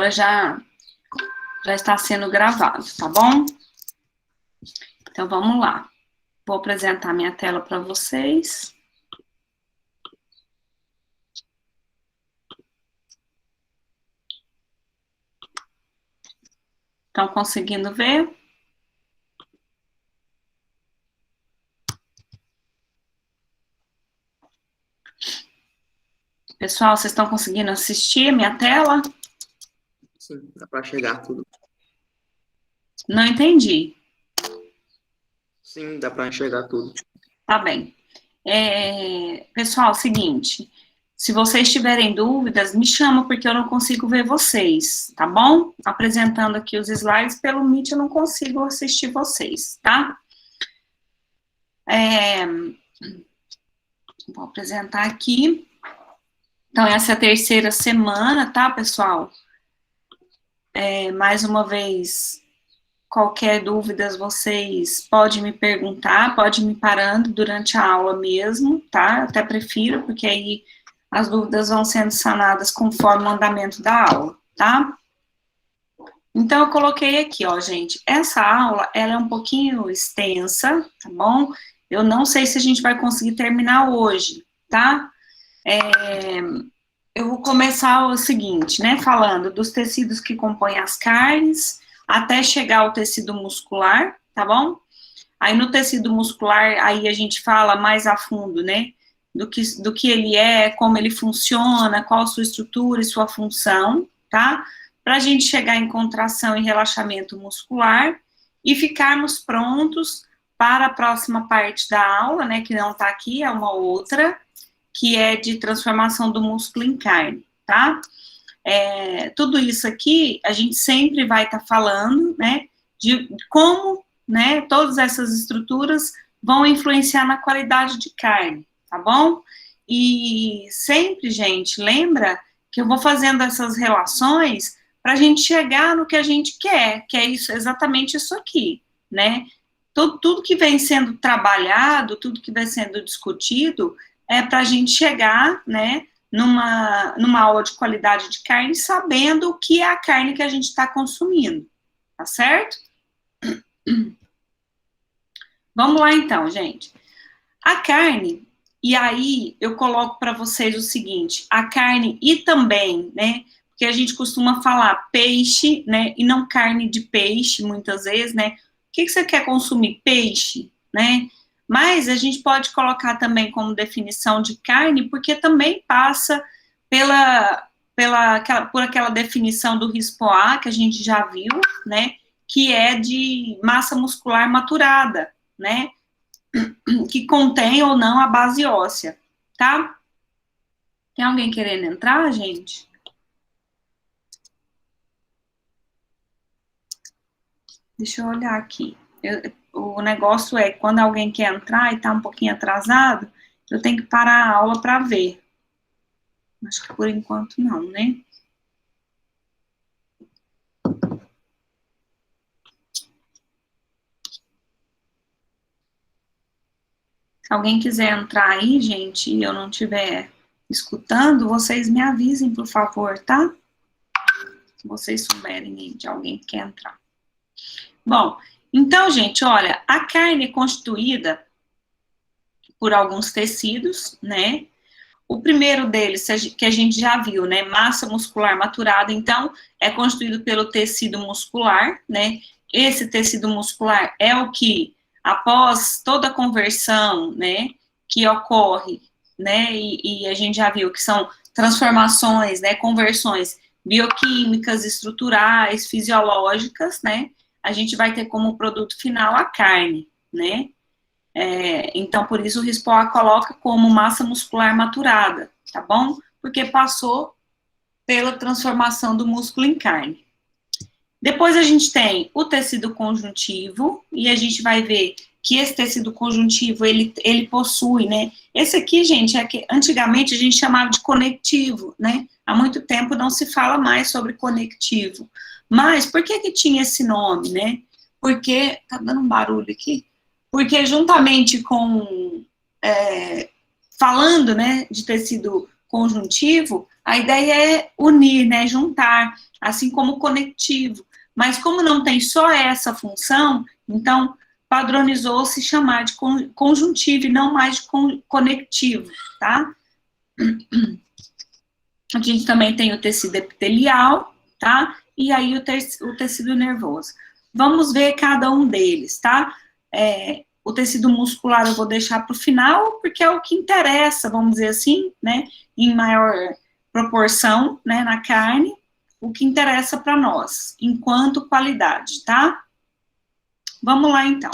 agora já está sendo gravado, tá bom? Então, vamos lá. Vou apresentar minha tela para vocês. Estão conseguindo ver? Pessoal, vocês estão conseguindo assistir a minha tela? Sim, dá para enxergar tudo. Não entendi. Sim, dá para enxergar tudo. Tá bem. Pessoal, seguinte, se vocês tiverem dúvidas, me chamam porque eu não consigo ver vocês, tá bom? Apresentando aqui os slides, pelo Meet eu não consigo assistir vocês, tá? Vou apresentar aqui. Então, essa é a terceira semana, tá, pessoal? Mais uma vez, qualquer dúvida, vocês podem me perguntar, podem me parando durante a aula mesmo, tá? Até prefiro, porque aí as dúvidas vão sendo sanadas conforme o andamento da aula, tá? Então, eu coloquei aqui, ó, gente, essa aula, ela é um pouquinho extensa, tá bom? Eu não sei se a gente vai conseguir terminar hoje, tá? Eu vou começar o seguinte, né, falando dos tecidos que compõem as carnes, até chegar ao tecido muscular, tá bom? Aí no tecido muscular, aí a gente fala mais a fundo, né, do que ele é, como ele funciona, qual a sua estrutura e sua função, tá? Pra gente chegar em contração e relaxamento muscular e ficarmos prontos para a próxima parte da aula, né, que não tá aqui, é uma outra, que é de transformação do músculo em carne, tá? Tudo isso aqui, a gente sempre vai estar falando, né, de como, né, todas essas estruturas vão influenciar na qualidade de carne, tá bom? E sempre, gente, lembra que eu vou fazendo essas relações para a gente chegar no que a gente quer, que é isso, exatamente isso aqui, né? Tudo que vem sendo trabalhado, tudo que vem sendo discutido, é para a gente chegar, né, numa aula de qualidade de carne, sabendo o que é a carne que a gente está consumindo, tá certo? Vamos lá então, gente. A carne, e aí eu coloco para vocês o seguinte, a carne e também, né, porque a gente costuma falar peixe, né, e não carne de peixe, muitas vezes, né, o que você quer consumir? Peixe, né, mas a gente pode colocar também como definição de carne, porque também passa por aquela definição do RISPOA, que a gente já viu, né, que é de massa muscular maturada, né, que contém ou não a base óssea, tá? Tem alguém querendo entrar, gente? Deixa eu olhar aqui. O negócio é, quando alguém quer entrar e tá um pouquinho atrasado, eu tenho que parar a aula para ver. Acho que por enquanto não, né? Se alguém quiser entrar aí, gente, e eu não estiver escutando, vocês me avisem, por favor, tá? Se vocês souberem aí de alguém que quer entrar. Bom, então, gente, olha, a carne é constituída por alguns tecidos, né? O primeiro deles, que a gente já viu, né? Massa muscular maturada, então, é constituído pelo tecido muscular, né? Esse tecido muscular é o que, após toda a conversão, né, que ocorre, né, e a gente já viu que são transformações, né, conversões bioquímicas, estruturais, fisiológicas, né, a gente vai ter como produto final a carne, né, então por isso o RISPOA coloca como massa muscular maturada, tá bom? Porque passou pela transformação do músculo em carne. Depois a gente tem o tecido conjuntivo, e a gente vai ver que esse tecido conjuntivo, ele possui, né? Esse aqui, gente, é que antigamente a gente chamava de conectivo, né? Há muito tempo não se fala mais sobre conectivo. Mas por que tinha esse nome, né? Porque, tá dando um barulho aqui? Porque juntamente com, falando, né, de tecido conjuntivo, A ideia é unir, né, juntar, assim como conectivo. Mas como não tem só essa função, então padronizou-se chamar de conjuntivo e não mais de conectivo, tá? A gente também tem o tecido epitelial, tá? E aí o tecido nervoso. Vamos ver cada um deles, tá? O tecido muscular eu vou deixar para o final, porque é o que interessa, vamos dizer assim, né? Em maior proporção, né, na carne, o que interessa para nós, enquanto qualidade, tá? Vamos lá, então.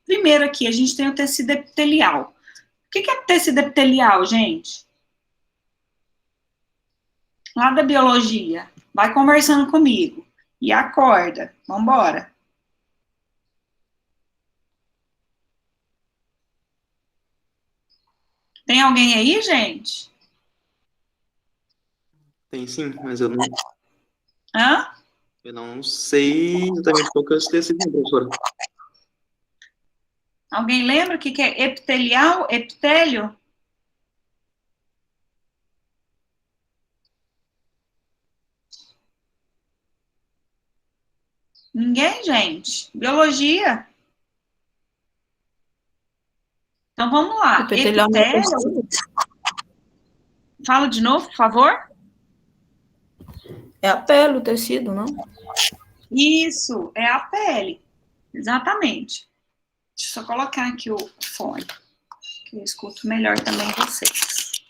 Primeiro aqui, a gente tem o tecido epitelial. O que é tecido epitelial, gente? Lá da biologia. Vai conversando comigo. E acorda. Vambora. Tem alguém aí, gente? Tem sim, mas eu Hã? não sei exatamente qual que é esse tecido, não, professora. Alguém lembra o que é epitelial? Epitélio? Ninguém, gente? Biologia? Então vamos lá. Epitelial não é Epitélio. Fala de novo, por favor. É a pele, o tecido, não? Isso, é a pele. Exatamente. Deixa eu só colocar aqui o fone, que eu escuto melhor também vocês.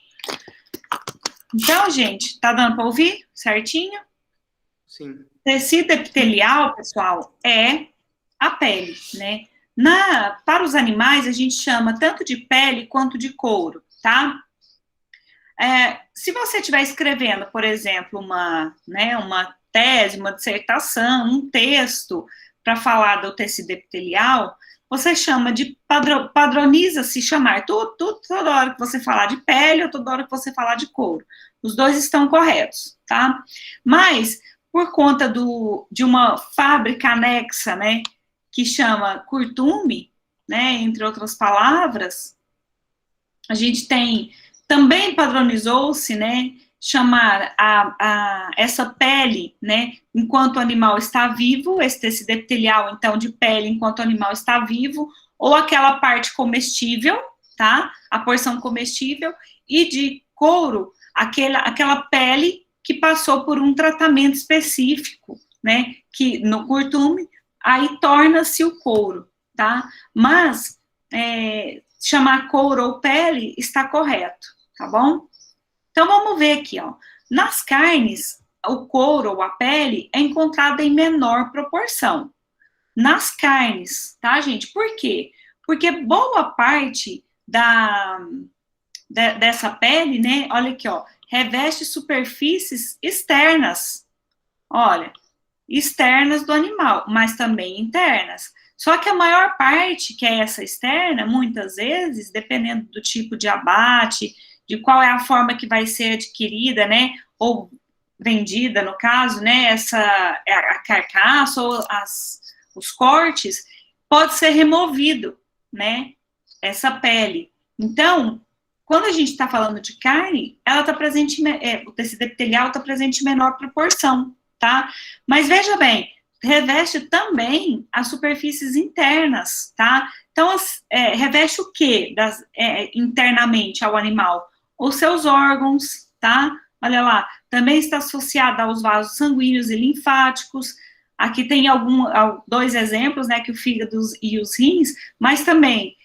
Então, gente, tá dando para ouvir certinho? Sim. Tecido epitelial, pessoal, é a pele, né? Para os animais, a gente chama tanto de pele quanto de couro, tá? Se você estiver escrevendo, por exemplo, uma tese, uma dissertação, um texto para falar do tecido epitelial, você chama de padroniza-se chamar toda hora que você falar de pele ou toda hora que você falar de couro. Os dois estão corretos, tá? Mas, por conta de uma fábrica anexa, né, que chama curtume, né, entre outras palavras, a gente também padronizou-se, né, chamar essa pele, né, enquanto o animal está vivo, esse tecido epitelial, então, de pele enquanto o animal está vivo, ou aquela parte comestível, tá, a porção comestível, e de couro, aquela pele que passou por um tratamento específico, né, que no curtume, aí torna-se o couro, tá, mas chamar couro ou pele está correto, tá bom? Então, vamos ver aqui, ó. Nas carnes, o couro ou a pele é encontrada em menor proporção. Nas carnes, tá, gente? Por quê? Porque boa parte dessa pele, né, olha aqui, ó, reveste superfícies externas, olha, externas do animal, mas também internas. Só que a maior parte, que é essa externa, muitas vezes, dependendo do tipo de abate, de qual é a forma que vai ser adquirida, né, ou vendida, no caso, né, a carcaça ou os cortes, pode ser removido, né, essa pele. Então, quando a gente está falando de carne, ela está presente, o tecido epitelial está presente em menor proporção, tá? Mas veja bem, reveste também as superfícies internas, tá? Então, reveste o quê internamente ao animal? Os seus órgãos, tá? Olha lá, também está associada aos vasos sanguíneos e linfáticos. Aqui tem dois exemplos, né, que o fígado e os rins, mas também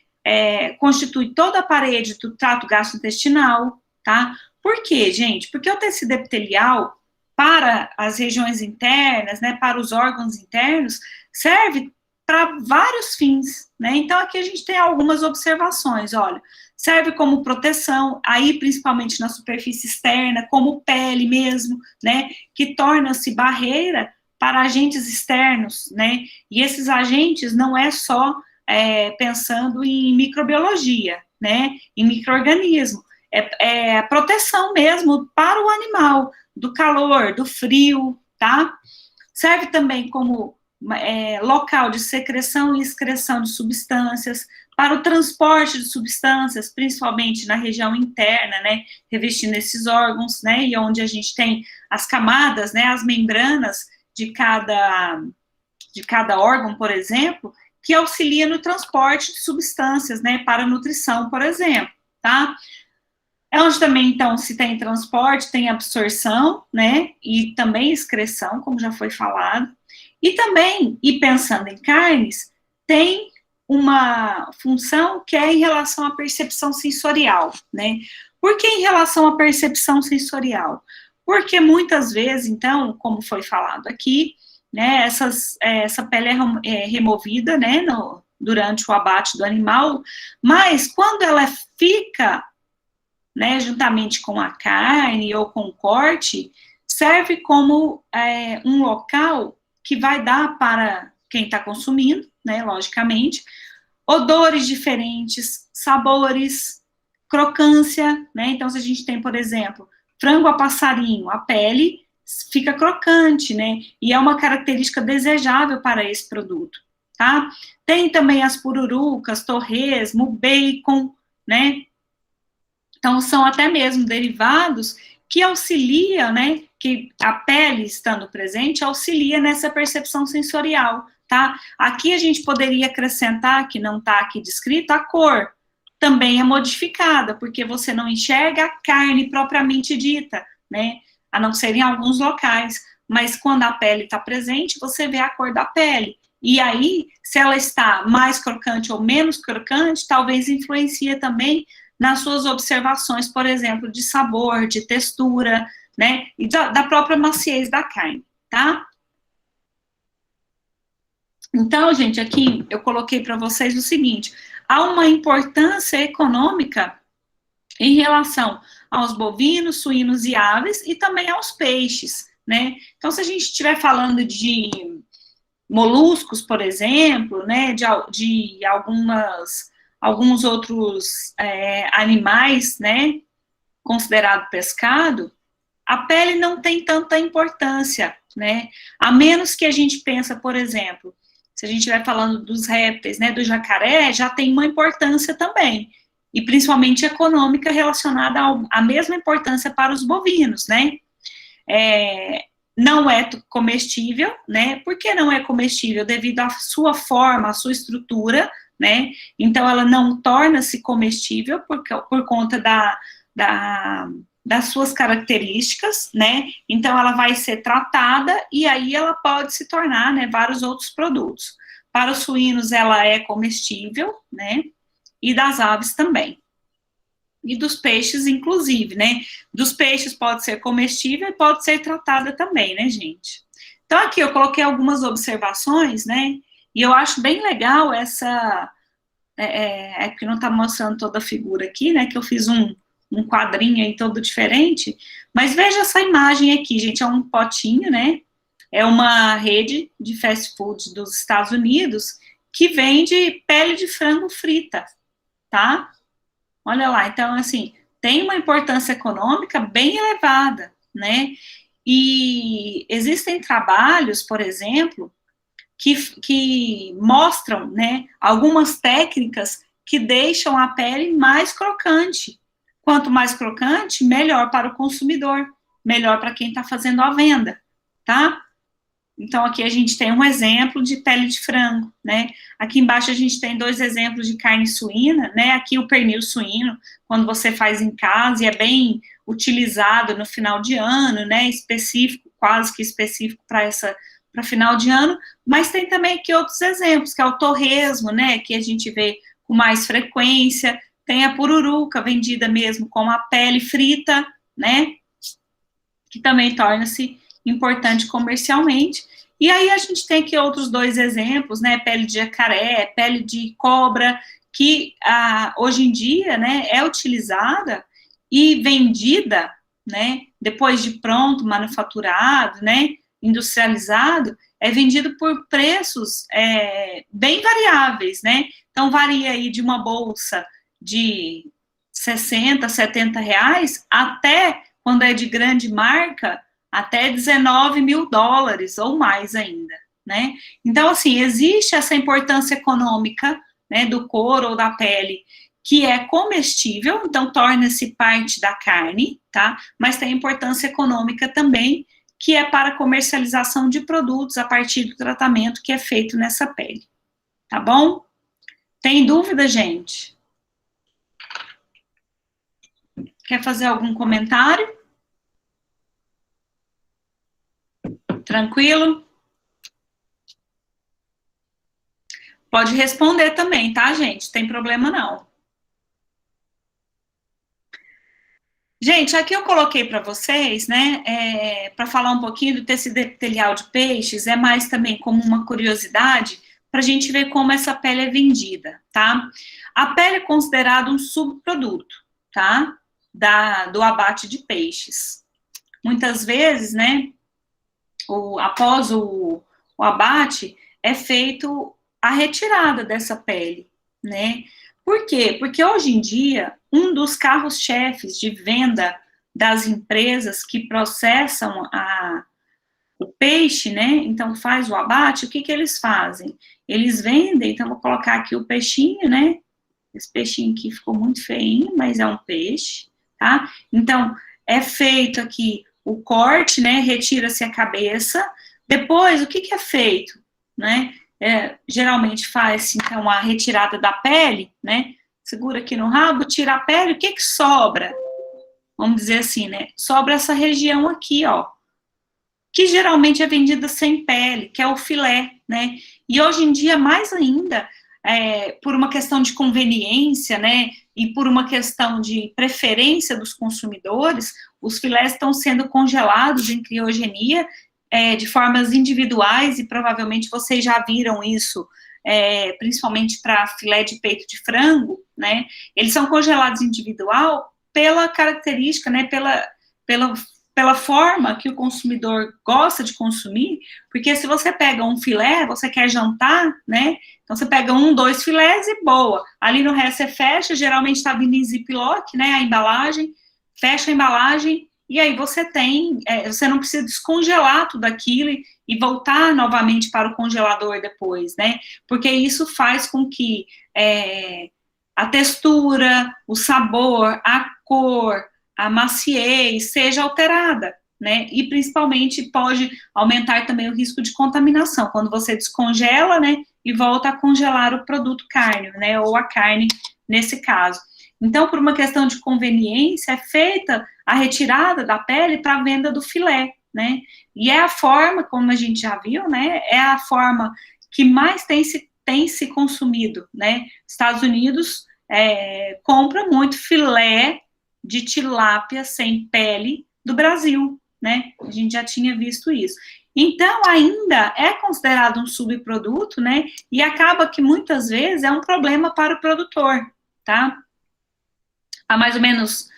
constitui toda a parede do trato gastrointestinal, tá? Por quê, gente? Porque o tecido epitelial, para as regiões internas, né, para os órgãos internos, serve para vários fins, né? Então, aqui a gente tem algumas observações, olha, serve como proteção, aí principalmente na superfície externa, como pele mesmo, né, que torna-se barreira para agentes externos, né, e esses agentes não é só pensando em microbiologia, né, em micro-organismo, é proteção mesmo para o animal, do calor, do frio, tá? Serve também como local de secreção e excreção de substâncias, para o transporte de substâncias, principalmente na região interna, né, revestindo esses órgãos, né, e onde a gente tem as camadas, né, as membranas de cada órgão, por exemplo, que auxilia no transporte de substâncias, né, para a nutrição, por exemplo, tá? É onde também, então, se tem transporte, tem absorção, né, e também excreção, como já foi falado. E também, e pensando em carnes, tem uma função que é em relação à percepção sensorial, né? Por que em relação à percepção sensorial? Porque muitas vezes, então, como foi falado aqui, né, essa pele é removida, né, durante o abate do animal, mas quando ela fica, né, juntamente com a carne ou com o corte, serve como um local que vai dar para quem está consumindo, né, logicamente, odores diferentes, sabores, crocância, né, então se a gente tem, por exemplo, frango a passarinho, a pele fica crocante, né, e é uma característica desejável para esse produto, tá? Tem também as pururucas, torresmo, bacon, né, então, são até mesmo derivados que auxiliam, né, que a pele estando presente auxilia nessa percepção sensorial, tá? Aqui a gente poderia acrescentar, que não está aqui descrito, a cor também é modificada, porque você não enxerga a carne propriamente dita, né, a não ser em alguns locais, mas quando a pele está presente, você vê a cor da pele. E aí, se ela está mais crocante ou menos crocante, talvez influencia também nas suas observações, por exemplo, de sabor, de textura, né, e da própria maciez da carne, tá? Então, gente, aqui eu coloquei para vocês o seguinte, há uma importância econômica em relação aos bovinos, suínos e aves, e também aos peixes, né? Então, se a gente estiver falando de moluscos, por exemplo, né, de alguns outros animais, né, considerado pescado, a pele não tem tanta importância, né, a menos que a gente pensa, por exemplo, se a gente estiver falando dos répteis, né, do jacaré, já tem uma importância também, e principalmente econômica relacionada à mesma importância para os bovinos, né, não é comestível, né, por que não é comestível? Devido à sua forma, à sua estrutura, né, então ela não torna-se comestível por conta das suas características, né, então ela vai ser tratada e aí ela pode se tornar, né, vários outros produtos. Para os suínos ela é comestível, né, e das aves também. E dos peixes, inclusive, né, dos peixes pode ser comestível e pode ser tratada também, né, gente. Então aqui eu coloquei algumas observações, né, e eu acho bem legal essa, porque não está mostrando toda a figura aqui, né, que eu fiz um quadrinho aí todo diferente, mas veja essa imagem aqui, gente, é um potinho, né, é uma rede de fast food dos Estados Unidos que vende pele de frango frita, tá? Olha lá, então, assim, tem uma importância econômica bem elevada, né? E existem trabalhos, por exemplo, que mostram, né, algumas técnicas que deixam a pele mais crocante. Quanto mais crocante, melhor para o consumidor, melhor para quem está fazendo a venda, tá? Então, aqui a gente tem um exemplo de pele de frango, né? Aqui embaixo a gente tem 2 exemplos de carne suína, né? Aqui o pernil suíno, quando você faz em casa, e é bem utilizado no final de ano, né? Específico, quase que específico para final de ano, mas tem também aqui outros exemplos, que é o torresmo, né? Que a gente vê com mais frequência, tem a pururuca, vendida mesmo com a pele frita, né? Que também torna-se importante comercialmente. E aí a gente tem aqui outros 2 exemplos, né, pele de jacaré, pele de cobra, que hoje em dia, né, é utilizada e vendida, né, depois de pronto, manufaturado, né, industrializado, é vendido por preços bem variáveis, né, então varia aí de uma bolsa de 60, 70 reais, até, quando é de grande marca, até 19 mil dólares ou mais ainda, né? Então, assim, existe essa importância econômica, né, do couro ou da pele, que é comestível, então torna-se parte da carne, tá? Mas tem importância econômica também, que é para comercialização de produtos a partir do tratamento que é feito nessa pele, tá bom? Tem dúvida, gente? Quer fazer algum comentário? Tranquilo? Pode responder também, tá, gente? Tem problema não. Gente, aqui eu coloquei para vocês, né, para falar um pouquinho do tecido epitelial de peixes, é mais também como uma curiosidade, para a gente ver como essa pele é vendida, tá? A pele é considerada um subproduto, tá? Do abate de peixes. Muitas vezes, né, após o abate, é feito a retirada dessa pele, né? Por quê? Porque hoje em dia, um dos carros-chefes de venda das empresas que processam o peixe, né? Então, faz o abate, o que eles fazem? Eles vendem, então, vou colocar aqui o peixinho, né? Esse peixinho aqui ficou muito feinho, mas é um peixe, tá? Então, é feito aqui o corte, né? Retira-se a cabeça. Depois, o que é feito, né? Geralmente faz, então, a retirada da pele, né? Segura aqui no rabo, tira a pele, o que sobra? Vamos dizer assim, né? Sobra essa região aqui, ó, que geralmente é vendida sem pele, que é o filé, né? E hoje em dia, mais ainda, por uma questão de conveniência, né? E por uma questão de preferência dos consumidores, os filés estão sendo congelados em criogenia, de formas individuais, e provavelmente vocês já viram isso, principalmente para filé de peito de frango, né? Eles são congelados individual pela característica, né? Pela forma que o consumidor gosta de consumir, porque se você pega um filé, você quer jantar, né? Então você pega 1, 2 filés e boa. Ali no resto você fecha, geralmente está vindo em ziplock, né? A embalagem, fecha a embalagem, e aí você você não precisa descongelar tudo aquilo e voltar novamente para o congelador depois, né? Porque isso faz com que a textura, o sabor, a cor, a maciez seja alterada, né? E principalmente pode aumentar também o risco de contaminação, quando você descongela, né? E volta a congelar o produto carne, né? Ou a carne, nesse caso. Então, por uma questão de conveniência, é feita a retirada da pele para a venda do filé, né? E é a forma, como a gente já viu, né? É a forma que mais tem se consumido, né? Estados Unidos compra muito filé de tilápia sem pele do Brasil, né? A gente já tinha visto isso. Então, ainda é considerado um subproduto, né? E acaba que muitas vezes é um problema para o produtor, tá? Há mais ou menos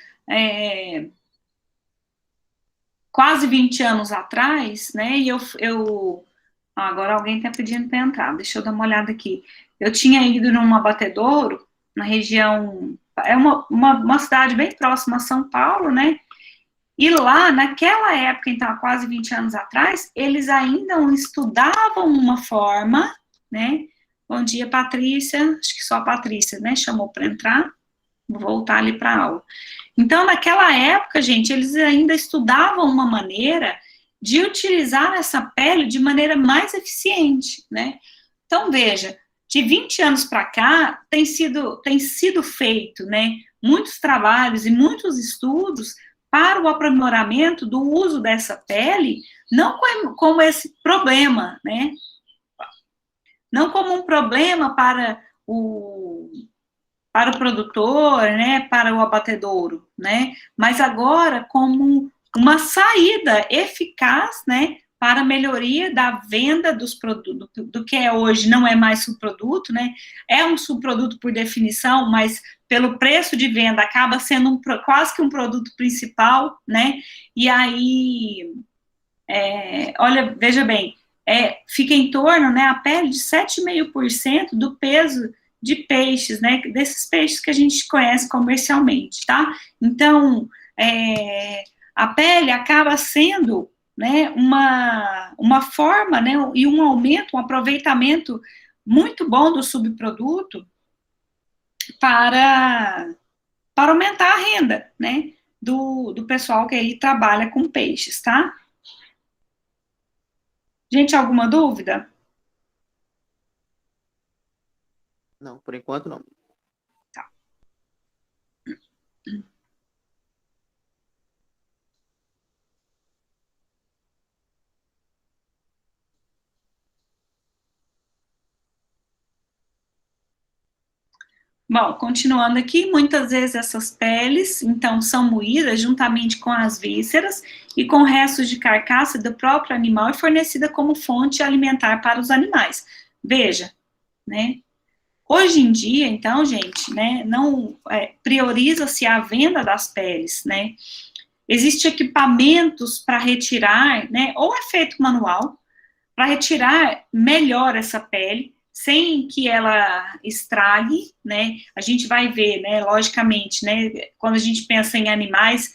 quase 20 anos atrás, né? E agora alguém está pedindo para entrar, deixa eu dar uma olhada aqui. Eu tinha ido num abatedouro, na região, uma cidade bem próxima a São Paulo, né? E lá, naquela época, então, há quase 20 anos atrás, eles ainda estudavam uma forma, né? Bom dia, Patrícia, acho que só a Patrícia, né, chamou para entrar, vou voltar ali para a aula. Então, naquela época, gente, eles ainda estudavam uma maneira de utilizar essa pele de maneira mais eficiente, né? Então, veja, de 20 anos para cá, tem sido feito, né, muitos trabalhos e muitos estudos para o aprimoramento do uso dessa pele, não como esse problema, né, não como um problema para o produtor, né, para o abatedouro, né, mas agora como uma saída eficaz, né, para a melhoria da venda dos produtos, do que hoje não é mais subproduto, né, é um subproduto por definição, mas pelo preço de venda acaba sendo quase que um produto principal, né, e aí, olha, veja bem, fica em torno, né, a pele de 7,5% do peso de peixes, né, desses peixes que a gente conhece comercialmente, tá? Então, a pele acaba sendo, né, uma forma, né, e um aumento, um aproveitamento muito bom do subproduto, para aumentar a renda, né, do pessoal que aí trabalha com peixes, tá? Gente, alguma dúvida? Não, por enquanto não. Bom, continuando aqui, muitas vezes essas peles, então, são moídas juntamente com as vísceras e com restos de carcaça do próprio animal e fornecida como fonte alimentar para os animais. Veja, né? Hoje em dia, então, gente, né, não prioriza-se a venda das peles, né? Existem equipamentos para retirar, né, ou é feito manual, para retirar melhor essa pele, sem que ela estrague, né? A gente vai ver, né, logicamente, né, quando a gente pensa em animais,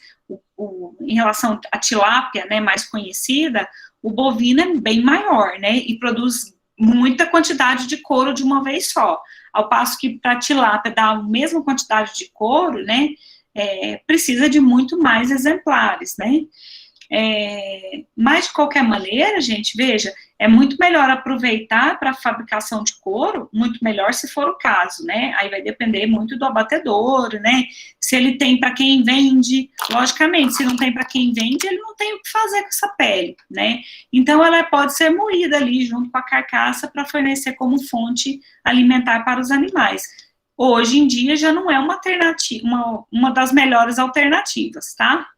em relação à tilápia, né, mais conhecida, o bovino é bem maior, né, e produz muita quantidade de couro de uma vez só, ao passo que para a tilápia dar a mesma quantidade de couro, né, precisa de muito mais exemplares, né? Mas, de qualquer maneira, gente, veja, é muito melhor aproveitar para a fabricação de couro, muito melhor se for o caso, né? Aí vai depender muito do abatedor, né? Se ele tem para quem vende, logicamente, se não tem para quem vende, ele não tem o que fazer com essa pele, né? Então, ela pode ser moída ali junto com a carcaça para fornecer como fonte alimentar para os animais. Hoje em dia já não é uma alternativa, uma das melhores alternativas, tá?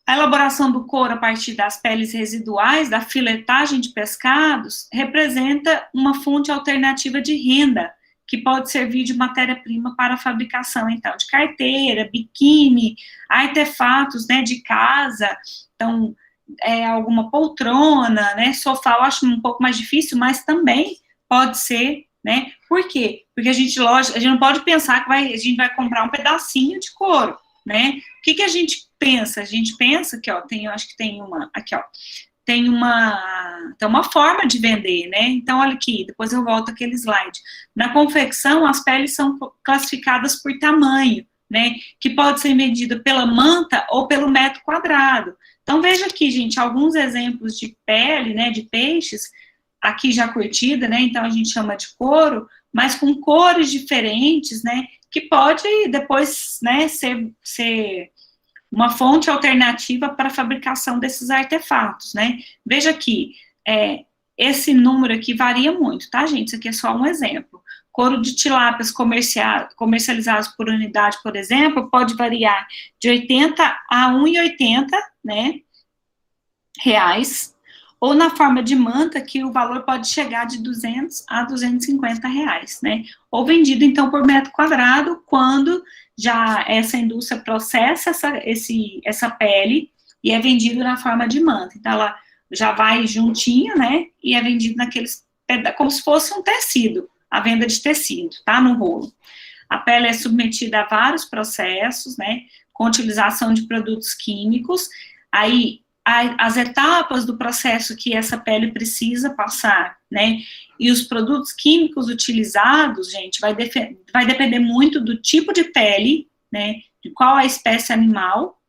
A elaboração do couro a partir das peles residuais da filetagem de pescados representa uma fonte alternativa de renda, que pode servir de matéria-prima para a fabricação, então, de carteira, biquíni, artefatos, né, de casa, então, alguma poltrona, né, sofá, eu acho um pouco mais difícil, mas também pode ser, né, por quê? Porque a gente não pode pensar que a gente vai comprar um pedacinho de couro, né, o que a gente pensa? A gente pensa que, ó, eu acho que tem uma, aqui, ó, tem uma forma de vender, né? Então, olha aqui, depois eu volto aquele slide. Na confecção, as peles são classificadas por tamanho, né? Que pode ser medida pela manta ou pelo metro quadrado. Então, veja aqui, gente, alguns exemplos de pele, né, de peixes, aqui já curtida, né? Então, a gente chama de couro, mas com cores diferentes, né? Que pode depois, né, ser uma fonte alternativa para a fabricação desses artefatos, né? Veja aqui, esse número aqui varia muito, tá, gente? Isso aqui é só um exemplo. Couro de tilápias comercializados por unidade, por exemplo, pode variar de 80 a 1,80, né, reais, ou na forma de manta, que o valor pode chegar de 200 a 250 reais, né? Ou vendido, então, por metro quadrado, quando já essa indústria processa essa pele e é vendido na forma de manta. Então, ela já vai juntinha, né? E é vendido como se fosse um tecido, a venda de tecido, tá? No rolo. A pele é submetida a vários processos, né? Com utilização de produtos químicos. Aí, as etapas do processo que essa pele precisa passar, né, e os produtos químicos utilizados, gente, vai depender muito do tipo de pele, né, de qual a espécie animal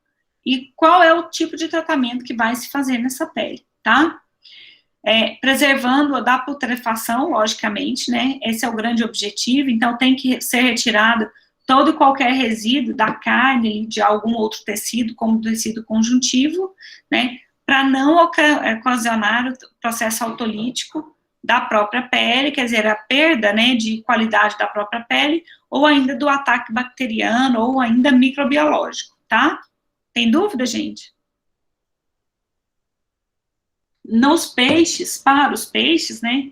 e qual é o tipo de tratamento que vai se fazer nessa pele, tá? Preservando da putrefação, logicamente, né, esse é o grande objetivo, então tem que ser retirado todo e qualquer resíduo da carne, de algum outro tecido, como tecido conjuntivo, né, para não ocasionar o processo autolítico da própria pele, quer dizer, a perda, né, de qualidade da própria pele, ou ainda do ataque bacteriano, ou ainda microbiológico, tá? Tem dúvida, gente? Nos peixes, para os peixes, né,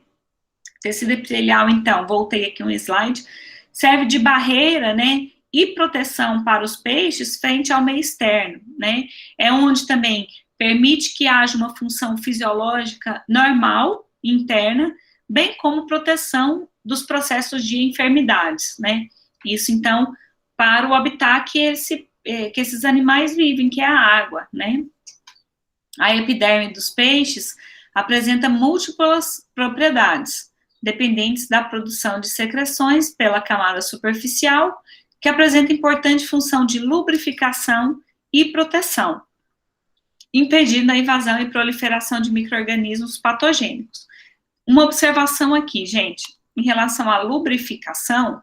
tecido epitelial, então, voltei aqui um slide, serve de barreira, né, e proteção para os peixes frente ao meio externo, né, é onde também permite que haja uma função fisiológica normal, interna, bem como proteção dos processos de enfermidades, né, isso, então, para o habitat que esses animais vivem, que é a água, né. A epiderme dos peixes apresenta múltiplas propriedades, dependentes da produção de secreções pela camada superficial, que apresenta importante função de lubrificação e proteção, impedindo a invasão e proliferação de micro-organismos patogênicos. Uma observação aqui, gente, em relação à lubrificação,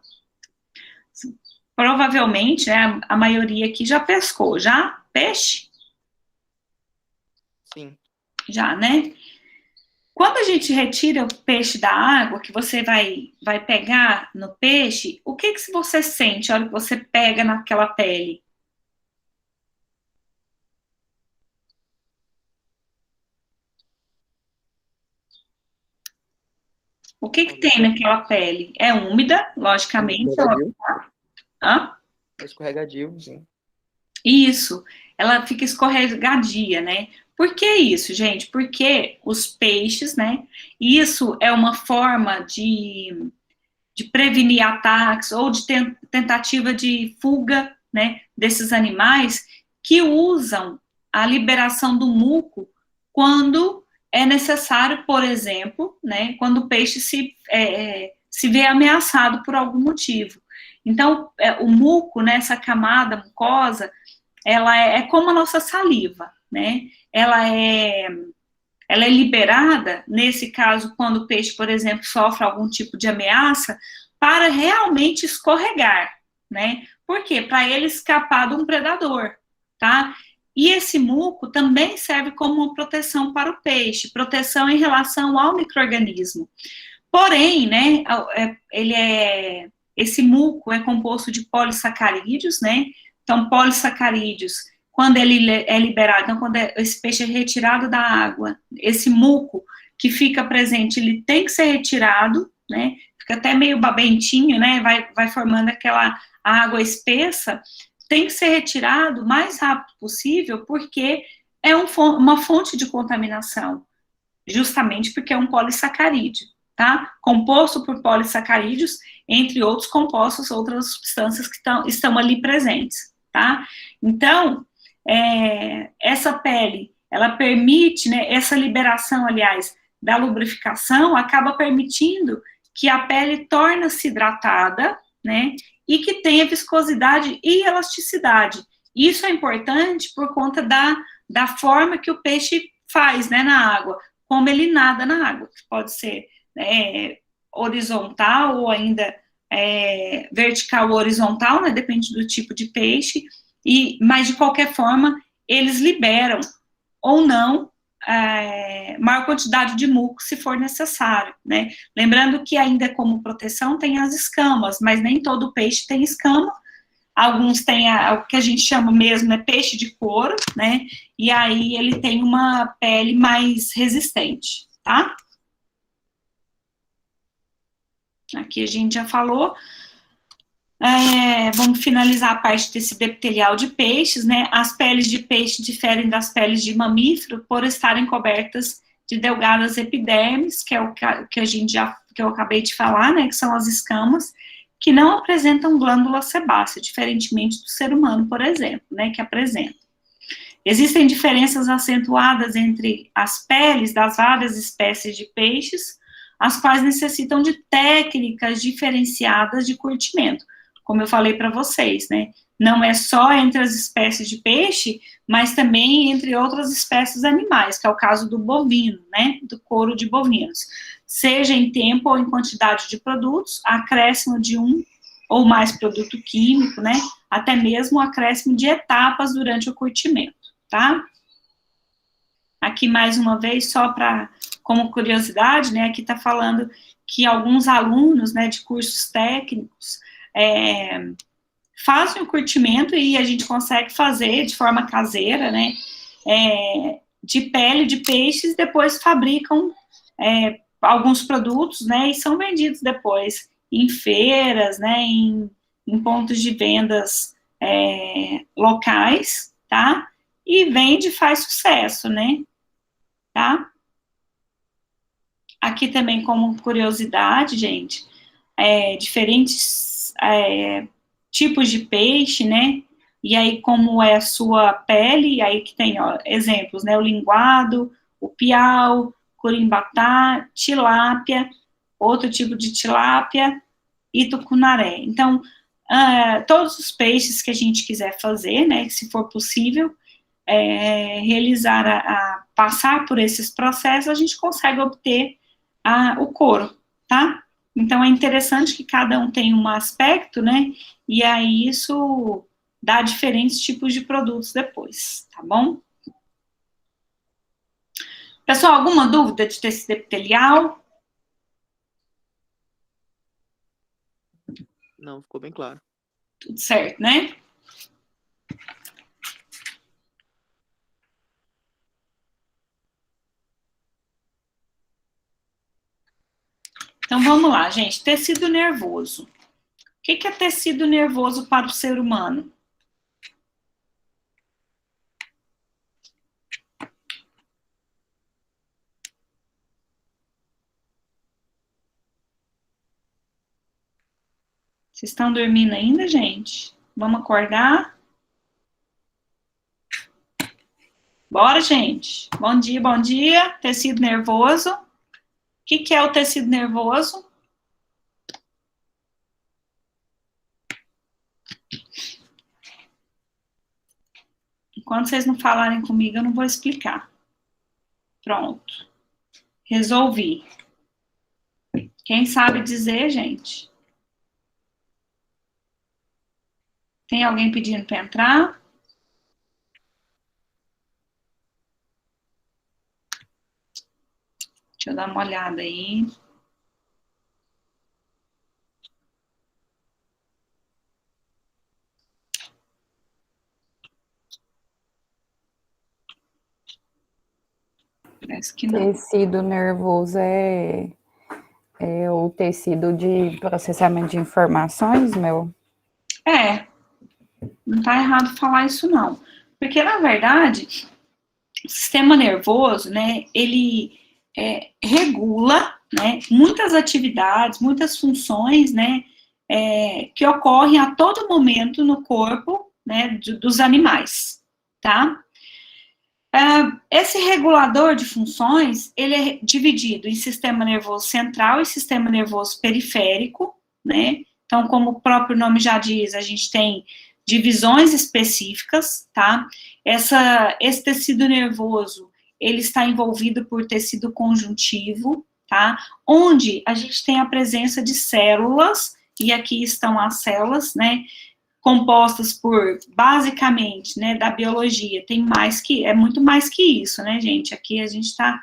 provavelmente, né, a maioria aqui já pescou, já? Peixe? Sim. Já, né? Quando a gente retira o peixe da água, que você vai pegar no peixe, o que você sente na hora que você pega naquela pele? O que tem naquela pele? É úmida, logicamente. Escorregadio. Hã? É escorregadio, sim. Isso, ela fica escorregadia, né? Por que isso, gente? Porque os peixes, né? Isso é uma forma de prevenir ataques ou de tentativa de fuga, né? Desses animais que usam a liberação do muco quando é necessário, por exemplo, né? Quando o peixe se vê ameaçado por algum motivo. Então, o muco, né? Essa camada mucosa, ela é como a nossa saliva, né? Ela é liberada, nesse caso, quando o peixe, por exemplo, sofre algum tipo de ameaça, para realmente escorregar, né? Por quê? Para ele escapar de um predador, tá? E esse muco também serve como uma proteção para o peixe, proteção em relação ao micro-organismo. Porém, né, esse muco é composto de polissacarídeos, né? Então, polissacarídeos, quando ele é liberado, então, quando esse peixe é retirado da água, esse muco que fica presente, ele tem que ser retirado, né? Fica até meio babentinho, né? Vai formando aquela água espessa, tem que ser retirado o mais rápido possível, porque é uma fonte de contaminação, justamente porque é um polissacarídeo, tá? Composto por polissacarídeos, entre outros compostos, outras substâncias que estão ali presentes, tá? Então, essa pele, ela permite, né, essa liberação, aliás, da lubrificação, acaba permitindo que a pele torne-se hidratada, né, e que tenha viscosidade e elasticidade. Isso é importante por conta da forma que o peixe faz, né, na água, como ele nada na água, que pode ser horizontal ou ainda vertical ou horizontal, né, depende do tipo de peixe, mas de qualquer forma, eles liberam ou não maior quantidade de muco se for necessário, né? Lembrando que ainda como proteção tem as escamas, mas nem todo peixe tem escama. Alguns têm o que a gente chama mesmo peixe de couro, né? E aí ele tem uma pele mais resistente, tá? Aqui a gente já falou. Vamos finalizar a parte desse epitelial de peixes, né? As peles de peixe diferem das peles de mamífero por estarem cobertas de delgadas epidermes, que é o que eu acabei de falar, né? Que são as escamas, que não apresentam glândula sebácea, diferentemente do ser humano, por exemplo, né? Que apresenta. Existem diferenças acentuadas entre as peles das várias espécies de peixes, as quais necessitam de técnicas diferenciadas de curtimento. Como eu falei para vocês, né? Não é só entre as espécies de peixe, mas também entre outras espécies animais, que é o caso do bovino, né? Do couro de bovinos. Seja em tempo ou em quantidade de produtos, acréscimo de um ou mais produto químico, né? Até mesmo o acréscimo de etapas durante o curtimento, tá? Aqui, mais uma vez, só como curiosidade, né? Aqui está falando que alguns alunos, né, de cursos técnicos, fazem o curtimento e a gente consegue fazer de forma caseira, né, de pele de peixes, depois fabricam alguns produtos, né, e são vendidos depois em feiras, né, em pontos de vendas locais, tá, e vende e faz sucesso, né, tá. Aqui também como curiosidade, gente, diferentes tipos de peixe, né? E aí como é a sua pele, e aí que tem exemplos, né? O linguado, o piau, curimbatá, tilápia, outro tipo de tilápia e tucunaré. Então, todos os peixes que a gente quiser fazer, né, se for possível, realizar, passar por esses processos, a gente consegue obter o couro, tá? Então, é interessante que cada um tem um aspecto, né, e aí isso dá diferentes tipos de produtos depois, tá bom? Pessoal, alguma dúvida de tecido epitelial? Não, ficou bem claro. Tudo certo, né? Então, vamos lá, gente. Tecido nervoso. O que é tecido nervoso para o ser humano? Vocês estão dormindo ainda, gente? Vamos acordar? Bora, gente. Bom dia, bom dia. Tecido nervoso. O que é o tecido nervoso? Enquanto vocês não falarem comigo, eu não vou explicar. Pronto. Resolvi. Quem sabe dizer, gente? Tem alguém pedindo para entrar? Deixa eu dar uma olhada aí. Parece que não. Tecido nervoso é o tecido de processamento de informações, meu? Não tá errado falar isso não. Porque, na verdade, o sistema nervoso, né, ele regula, né, muitas atividades, muitas funções, né, que ocorrem a todo momento no corpo, né, dos animais, tá? Esse regulador de funções, ele é dividido em sistema nervoso central e sistema nervoso periférico, né? Então, como o próprio nome já diz, a gente tem divisões específicas, tá? Esse tecido nervoso, ele está envolvido por tecido conjuntivo, tá? Onde a gente tem a presença de células, e aqui estão as células, né? Compostas por, basicamente, né, da biologia, é muito mais que isso, né, gente? Aqui a gente está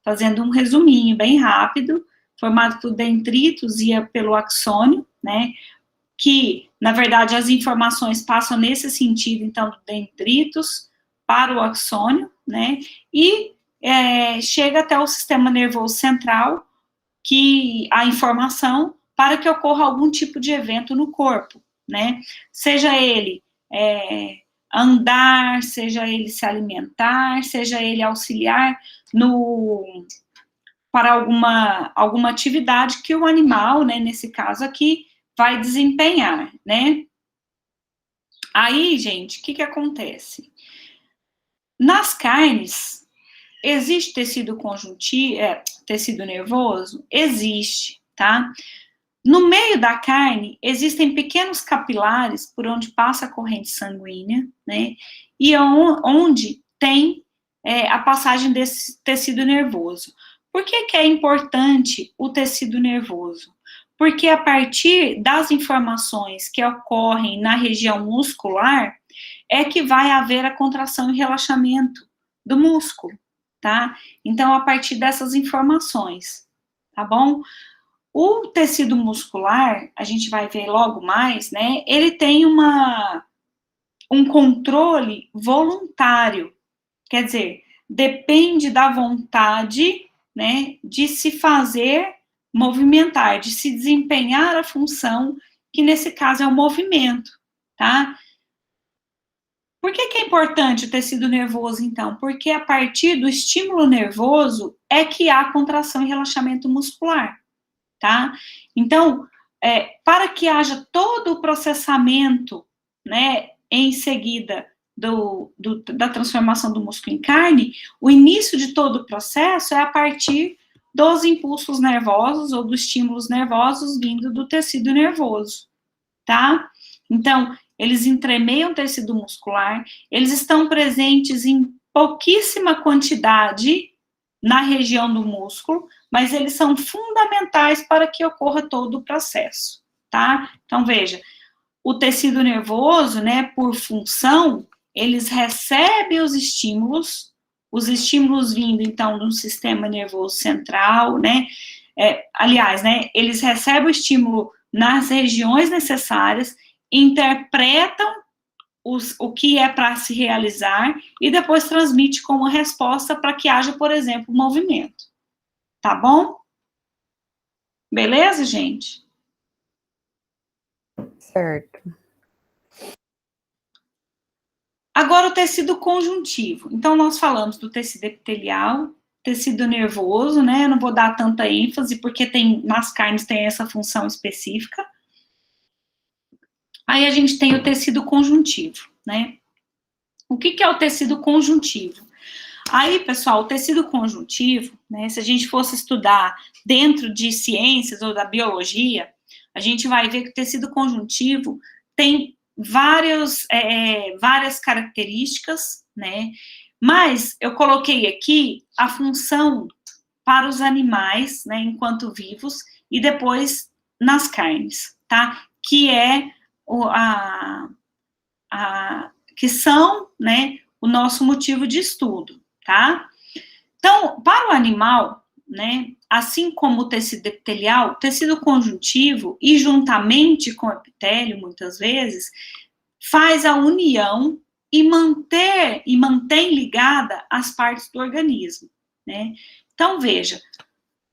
fazendo um resuminho bem rápido, formado por dendritos e pelo axônio, né, que, na verdade, as informações passam nesse sentido, então, do dendritos para o axônio, né, e chega até o sistema nervoso central, que a informação para que ocorra algum tipo de evento no corpo, né, seja ele andar, seja ele se alimentar, seja ele auxiliar para alguma atividade que o animal, né, nesse caso aqui, vai desempenhar, né. Aí, gente, o que acontece? Nas carnes, existe tecido conjuntivo, tecido nervoso? Existe, tá? No meio da carne, existem pequenos capilares por onde passa a corrente sanguínea, né? E onde tem a passagem desse tecido nervoso. Por que é importante o tecido nervoso? Porque a partir das informações que ocorrem na região muscular, é que vai haver a contração e relaxamento do músculo, tá? Então, a partir dessas informações, tá bom? O tecido muscular, a gente vai ver logo mais, né, ele tem um controle voluntário, quer dizer, depende da vontade, né, de se fazer movimentar, de se desempenhar a função, que nesse caso é o movimento, tá? Por que é importante o tecido nervoso, então? Porque a partir do estímulo nervoso é que há contração e relaxamento muscular. Tá? Então, para que haja todo o processamento, né, em seguida da transformação do músculo em carne, o início de todo o processo é a partir dos impulsos nervosos ou dos estímulos nervosos vindo do tecido nervoso, tá? Então, eles entremeiam o tecido muscular, eles estão presentes em pouquíssima quantidade na região do músculo, mas eles são fundamentais para que ocorra todo o processo, tá? Então, veja, o tecido nervoso, né, por função, eles recebem os estímulos vindo, então, do sistema nervoso central, né, aliás, né, eles recebem o estímulo nas regiões necessárias, interpretam o que é para se realizar e depois transmite como resposta para que haja, por exemplo, movimento. Tá bom? Beleza, gente? Certo. Agora o tecido conjuntivo. Então, nós falamos do tecido epitelial, tecido nervoso, né? Eu não vou dar tanta ênfase, porque nas carnes tem essa função específica. Aí a gente tem o tecido conjuntivo, né? O que é o tecido conjuntivo? Aí, pessoal, o tecido conjuntivo, né, se a gente fosse estudar dentro de ciências ou da biologia, a gente vai ver que o tecido conjuntivo tem várias características, né, mas eu coloquei aqui a função para os animais, né, enquanto vivos, e depois nas carnes, tá? Que é que são, né, o nosso motivo de estudo, tá? Então, para o animal, né, assim como o tecido epitelial, o tecido conjuntivo, e juntamente com o epitélio, muitas vezes, faz a união e mantém ligada as partes do organismo, né? Então, veja,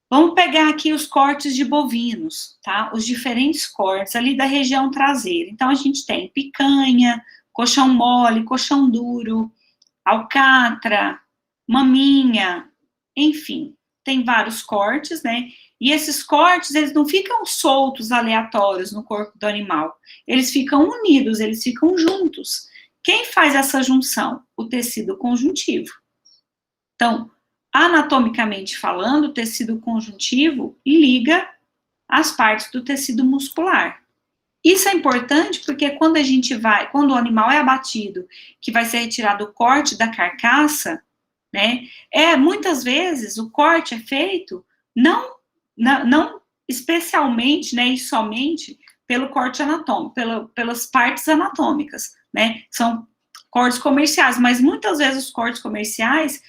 vamos pegar aqui os cortes de bovinos, tá? Os diferentes cortes ali da região traseira. Então, a gente tem picanha, coxão mole, coxão duro, alcatra, maminha, enfim, tem vários cortes, né? E esses cortes, eles não ficam soltos, aleatórios no corpo do animal. Eles ficam unidos, eles ficam juntos. Quem faz essa junção? O tecido conjuntivo. Então, anatomicamente falando, o tecido conjuntivo liga as partes do tecido muscular. Isso é importante porque quando o animal é abatido, que vai ser retirado o corte da carcaça, né, muitas vezes o corte é feito não especialmente, né, e somente pelo corte anatômico, pelas partes anatômicas, né, são cortes comerciais, mas muitas vezes os cortes comerciais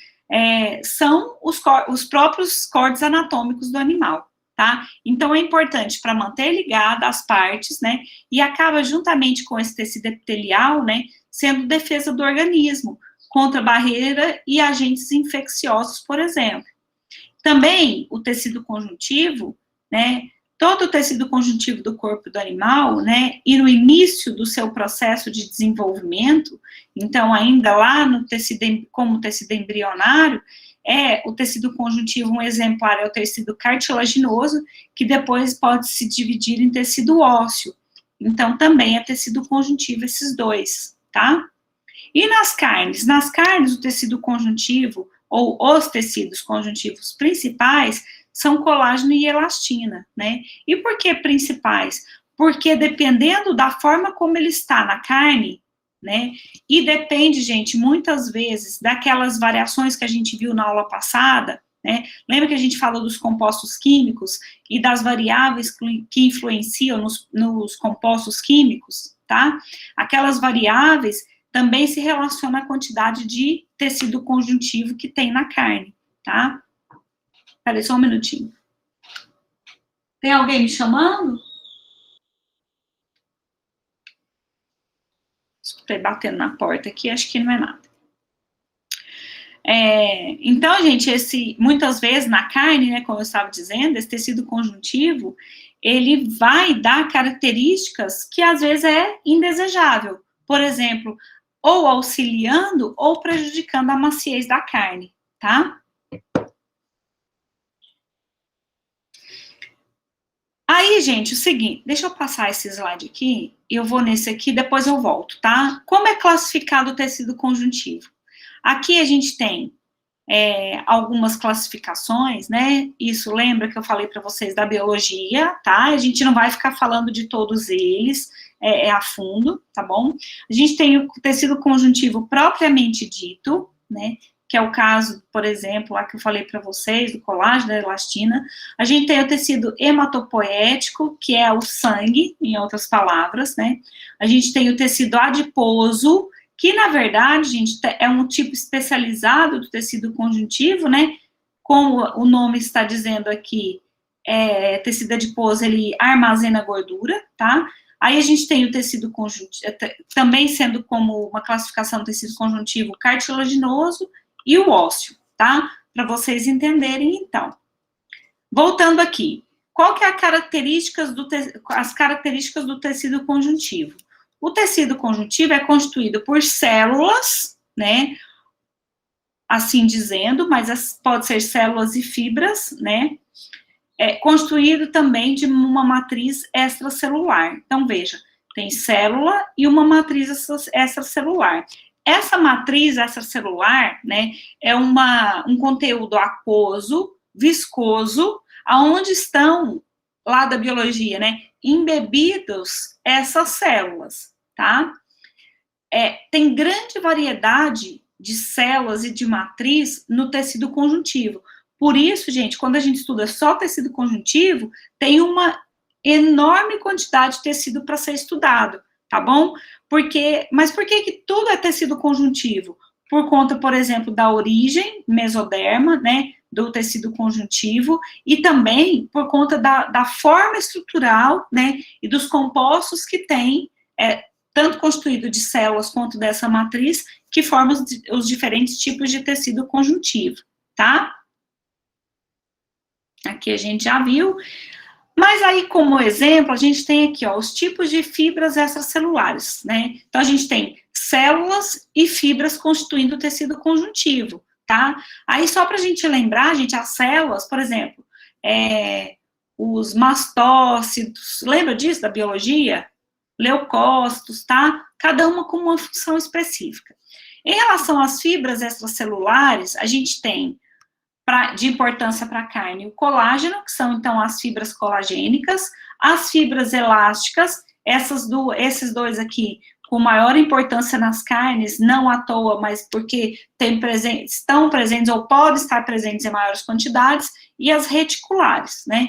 são os próprios cortes anatômicos do animal. Tá? Então, é importante para manter ligada as partes, né, e acaba juntamente com esse tecido epitelial, né, sendo defesa do organismo contra barreira e agentes infecciosos, por exemplo. Também o tecido conjuntivo, né, todo o tecido conjuntivo do corpo do animal, né, e no início do seu processo de desenvolvimento, então ainda lá no tecido, como tecido embrionário, o tecido conjuntivo, um exemplar é o tecido cartilaginoso, que depois pode se dividir em tecido ósseo. Então, também é tecido conjuntivo esses dois, tá? E nas carnes? Nas carnes, o tecido conjuntivo, ou os tecidos conjuntivos principais, são colágeno e elastina, né? E por que principais? Porque dependendo da forma como ele está na carne, né? E depende, gente, muitas vezes daquelas variações que a gente viu na aula passada, né? Lembra que a gente falou dos compostos químicos e das variáveis que influenciam nos compostos químicos, tá? Aquelas variáveis também se relacionam à quantidade de tecido conjuntivo que tem na carne, tá? Peraí, só um minutinho. Tem alguém me chamando? Escutei batendo na porta aqui, acho que não é nada. Então, gente, muitas vezes na carne, né, como eu estava dizendo, esse tecido conjuntivo, ele vai dar características que às vezes é indesejável. Por exemplo, ou auxiliando ou prejudicando a maciez da carne, tá? Aí, gente, o seguinte, deixa eu passar esse slide aqui, eu vou nesse aqui, depois eu volto, tá? Como é classificado o tecido conjuntivo? Aqui a gente tem algumas classificações, né? Isso lembra que eu falei para vocês da biologia, tá? A gente não vai ficar falando de todos eles a fundo, tá bom? A gente tem o tecido conjuntivo propriamente dito, né? Que é o caso, por exemplo, lá que eu falei para vocês, do colágeno, da elastina. A gente tem o tecido hematopoético, que é o sangue, em outras palavras, né? A gente tem o tecido adiposo, que, na verdade, gente, é um tipo especializado do tecido conjuntivo, né? Como o nome está dizendo aqui, tecido adiposo, ele armazena gordura, tá? Aí a gente tem o tecido conjuntivo, também sendo como uma classificação do tecido conjuntivo cartilaginoso e o ósseo, tá? Para vocês entenderem, então. Voltando aqui, qual que é as características do tecido conjuntivo? O tecido conjuntivo é constituído por células, né? Assim dizendo, mas pode ser células e fibras, né? Constituído também de uma matriz extracelular. Então, veja, tem célula e uma matriz extracelular. Essa matriz extracelular, né, é um conteúdo aquoso, viscoso, aonde estão, lá da biologia, né, embebidos essas células, tá? Tem grande variedade de células e de matriz no tecido conjuntivo. Por isso, gente, quando a gente estuda só tecido conjuntivo, tem uma enorme quantidade de tecido para ser estudado, tá bom? Mas por que tudo é tecido conjuntivo? Por conta, por exemplo, da origem, mesoderma, né, do tecido conjuntivo, e também por conta da forma estrutural, né, e dos compostos que tem, tanto constituído de células quanto dessa matriz, que formam os diferentes tipos de tecido conjuntivo, tá? Aqui a gente já viu. Mas aí, como exemplo, a gente tem aqui, ó, os tipos de fibras extracelulares, né? Então, a gente tem células e fibras constituindo o tecido conjuntivo, tá? Aí, só para a gente lembrar, gente, as células, por exemplo, os mastócitos, lembra disso, da biologia? Leucócitos, tá? Cada uma com uma função específica. Em relação às fibras extracelulares, a gente tem de importância para a carne o colágeno, que são então as fibras colagênicas, as fibras elásticas, esses dois aqui com maior importância nas carnes, não à toa, mas porque estão presentes ou podem estar presentes em maiores quantidades, e as reticulares, né?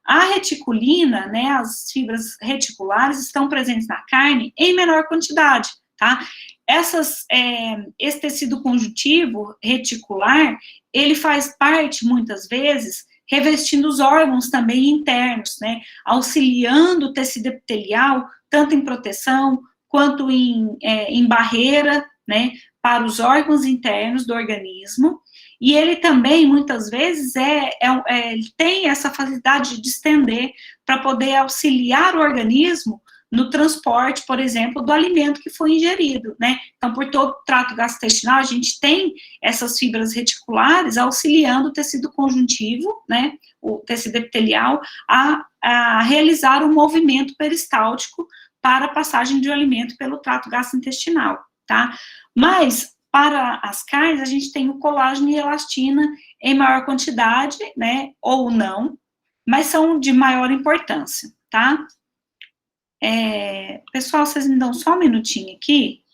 A reticulina, né, as fibras reticulares estão presentes na carne em menor quantidade, tá? Esse tecido conjuntivo reticular, ele faz parte, muitas vezes, revestindo os órgãos também internos, né, auxiliando o tecido epitelial, tanto em proteção, quanto em barreira, né, para os órgãos internos do organismo, e ele também, muitas vezes, ele tem essa facilidade de distender para poder auxiliar o organismo no transporte, por exemplo, do alimento que foi ingerido, né? Então, por todo o trato gastrointestinal, a gente tem essas fibras reticulares auxiliando o tecido conjuntivo, né, o tecido epitelial, a realizar o movimento peristáltico para a passagem de alimento pelo trato gastrointestinal, tá? Mas, para as carnes, a gente tem o colágeno e a elastina em maior quantidade, né, ou não, mas são de maior importância, tá? Pessoal, vocês me dão só um minutinho aqui,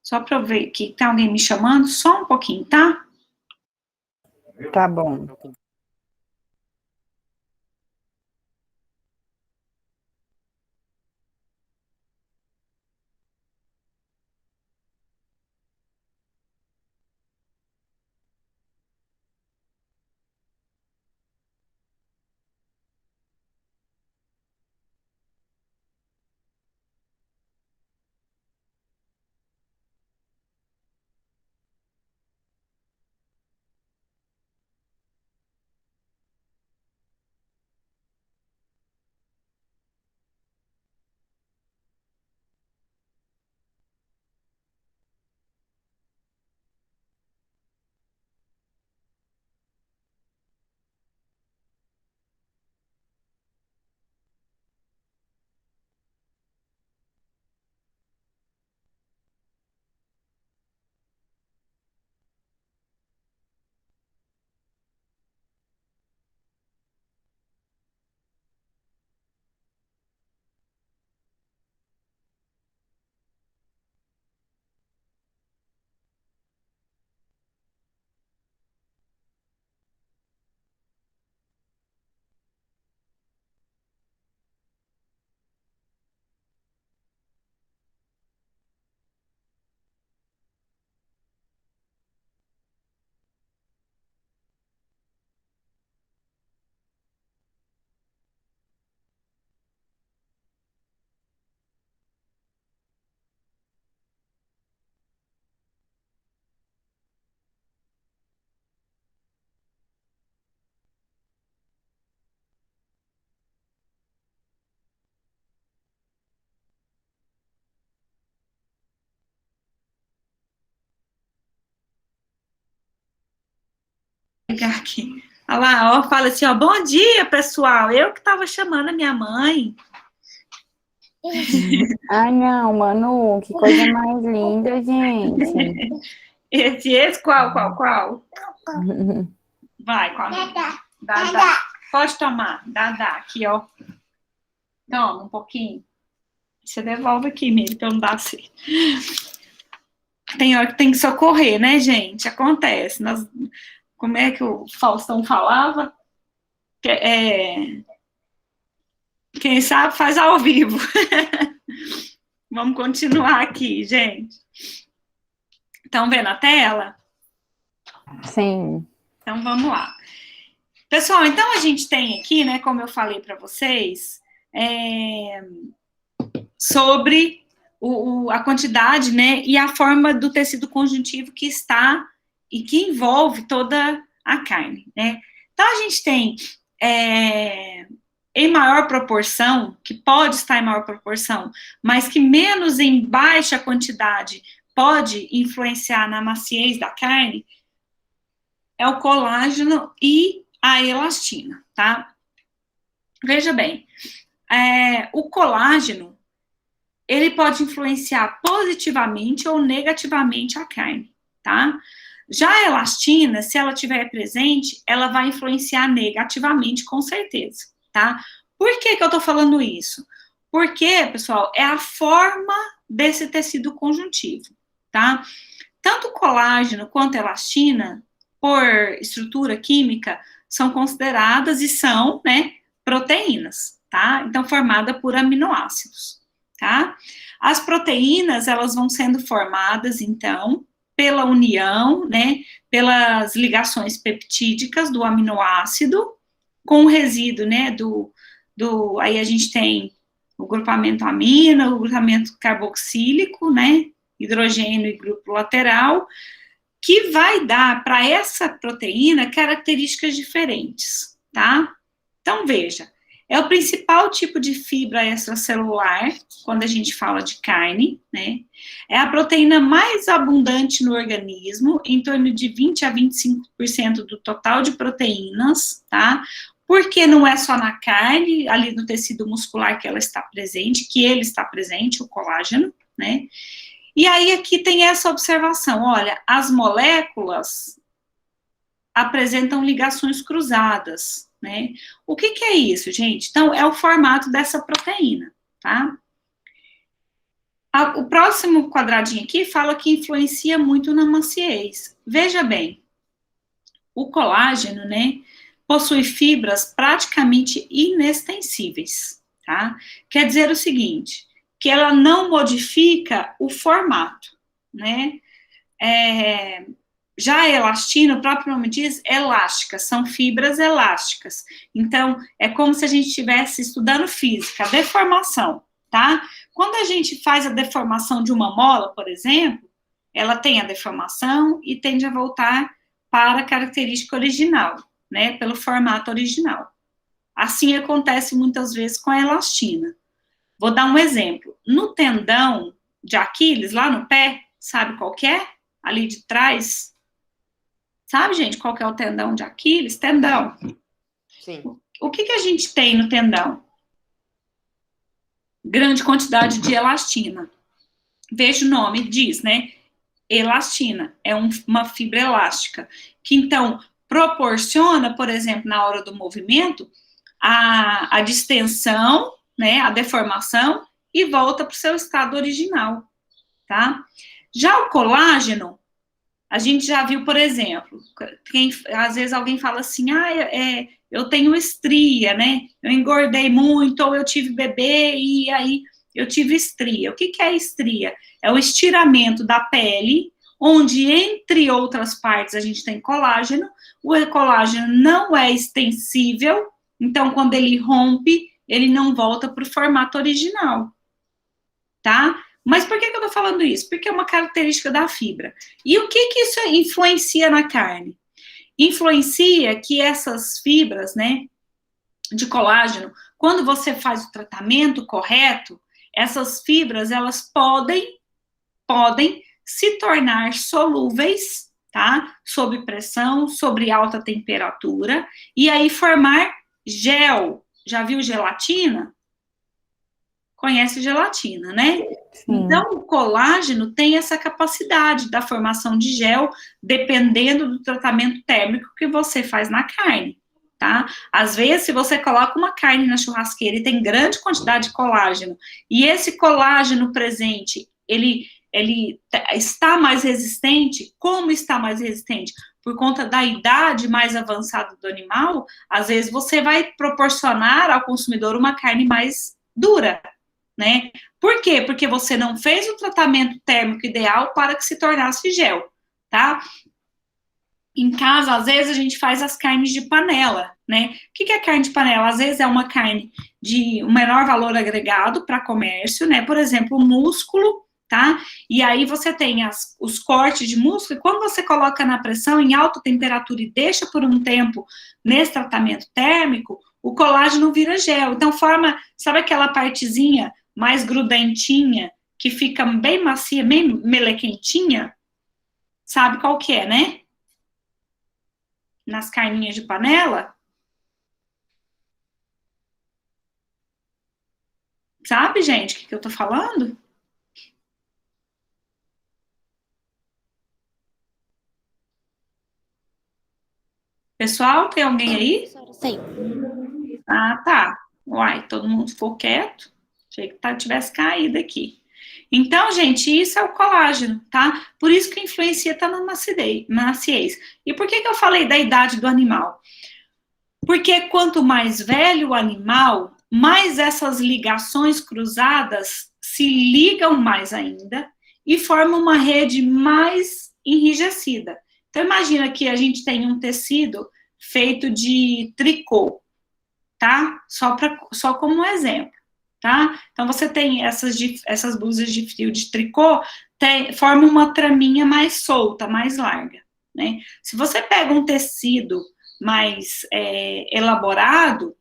só para eu ver que tem alguém me chamando, só um pouquinho, tá? Tá bom. pegar aqui. Olha lá, ó, fala assim, ó, bom dia, pessoal. Eu que estava chamando a minha mãe. Ai, não, Manu, que coisa mais linda, gente. Esse, qual? Vai, qual? Dada. Pode tomar, Dada, aqui, ó. Toma, um pouquinho. Você devolve aqui mesmo, pra eu não dar certo. Tem hora que tem que socorrer, né, gente? Acontece. Como é que o Faustão falava? Quem sabe faz ao vivo. Vamos continuar aqui, gente. Estão vendo a tela? Sim. Então, vamos lá. Pessoal, então a gente tem aqui, né, como eu falei para vocês, sobre a quantidade, né, e a forma do tecido conjuntivo que está e que envolve toda a carne, né. Então, a gente tem em maior proporção, que pode estar em maior proporção, mas que menos em baixa quantidade pode influenciar na maciez da carne, é o colágeno e a elastina, tá? Veja bem, o colágeno, ele pode influenciar positivamente ou negativamente a carne, tá? Já a elastina, se ela estiver presente, ela vai influenciar negativamente, com certeza, tá? Por que que eu tô falando isso? Porque, pessoal, é a forma desse tecido conjuntivo, tá? Tanto o colágeno quanto a elastina, por estrutura química, são consideradas e são, né, proteínas, tá? Então, formada por aminoácidos, tá? As proteínas, elas vão sendo formadas, então, pela união, né, pelas ligações peptídicas do aminoácido com o resíduo, né, aí a gente tem o grupamento amina, o grupamento carboxílico, né, hidrogênio e grupo lateral, que vai dar para essa proteína características diferentes, tá? Então, veja, é o principal tipo de fibra extracelular, quando a gente fala de carne, né? É a proteína mais abundante no organismo, em torno de 20 a 25% do total de proteínas, tá? Porque não é só na carne, ali no tecido muscular que ela está presente, que ele está presente, o colágeno, né? E aí aqui tem essa observação, olha, as moléculas apresentam ligações cruzadas, né? O que é isso, gente? Então, é o formato dessa proteína, tá? O próximo quadradinho aqui fala que influencia muito na maciez. Veja bem, o colágeno, né, possui fibras praticamente inextensíveis, tá? Quer dizer o seguinte, que ela não modifica o formato, né? Já a elastina, o próprio nome diz, elástica, são fibras elásticas. Então, é como se a gente estivesse estudando física, deformação, tá? Quando a gente faz a deformação de uma mola, por exemplo, ela tem a deformação e tende a voltar para a característica original, né, pelo formato original. Assim acontece muitas vezes com a elastina. Vou dar um exemplo. No tendão de Aquiles, lá no pé, sabe qual que é? Ali de trás. Sabe, gente, qual que é o tendão de Aquiles? Tendão. Sim. O que a gente tem no tendão? Grande quantidade de elastina. Veja o nome, diz, né? Elastina. É uma fibra elástica. Que, então, proporciona, por exemplo, na hora do movimento, a distensão, né, a deformação, e volta para o seu estado original, tá? Já o colágeno, a gente já viu, por exemplo, às vezes alguém fala assim, eu tenho estria, né, eu engordei muito, ou eu tive bebê, e aí eu tive estria. O que é estria? É o estiramento da pele, onde, entre outras partes, a gente tem colágeno. O colágeno não é extensível, então, quando ele rompe, ele não volta para o formato original, tá? Mas por que eu tô falando isso? Porque é uma característica da fibra. E o que isso influencia na carne? Influencia que essas fibras, né, de colágeno, quando você faz o tratamento correto, essas fibras, elas podem se tornar solúveis, tá? tá? Sob pressão, sobre alta temperatura, e aí formar gel. Já viu gelatina? Conhece gelatina, né? Sim. Então, o colágeno tem essa capacidade da formação de gel, dependendo do tratamento térmico que você faz na carne, tá? Às vezes, se você coloca uma carne na churrasqueira e tem grande quantidade de colágeno, e esse colágeno presente, ele está mais resistente. Como está mais resistente? Por conta da idade mais avançada do animal, às vezes você vai proporcionar ao consumidor uma carne mais dura, né? Por quê? Porque você não fez o tratamento térmico ideal para que se tornasse gel, tá? Em casa, às vezes, a gente faz as carnes de panela, né? O que é carne de panela? Às vezes é uma carne de um menor valor agregado para comércio, né? Por exemplo, o músculo, tá? E aí você tem os cortes de músculo, e quando você coloca na pressão em alta temperatura e deixa por um tempo nesse tratamento térmico, o colágeno vira gel. Então forma, sabe aquela partezinha mais grudentinha, que fica bem macia, bem melequentinha? Sabe qual que é, né? Nas carninhas de panela? Sabe, gente, o que eu tô falando? Pessoal, tem alguém aí? Sim. Ah, tá. Uai, todo mundo ficou quieto. Achei que tivesse caído aqui. Então, gente, isso é o colágeno, tá? Por isso que a influencia tá na maciez. E por que eu falei da idade do animal? Porque quanto mais velho o animal, mais essas ligações cruzadas se ligam mais ainda e formam uma rede mais enrijecida. Então, imagina que a gente tem um tecido feito de tricô, tá? Só como um exemplo, tá? Então, você tem essas blusas de frio de tricô, forma uma traminha mais solta, mais larga, né? Se você pega um tecido mais elaborado,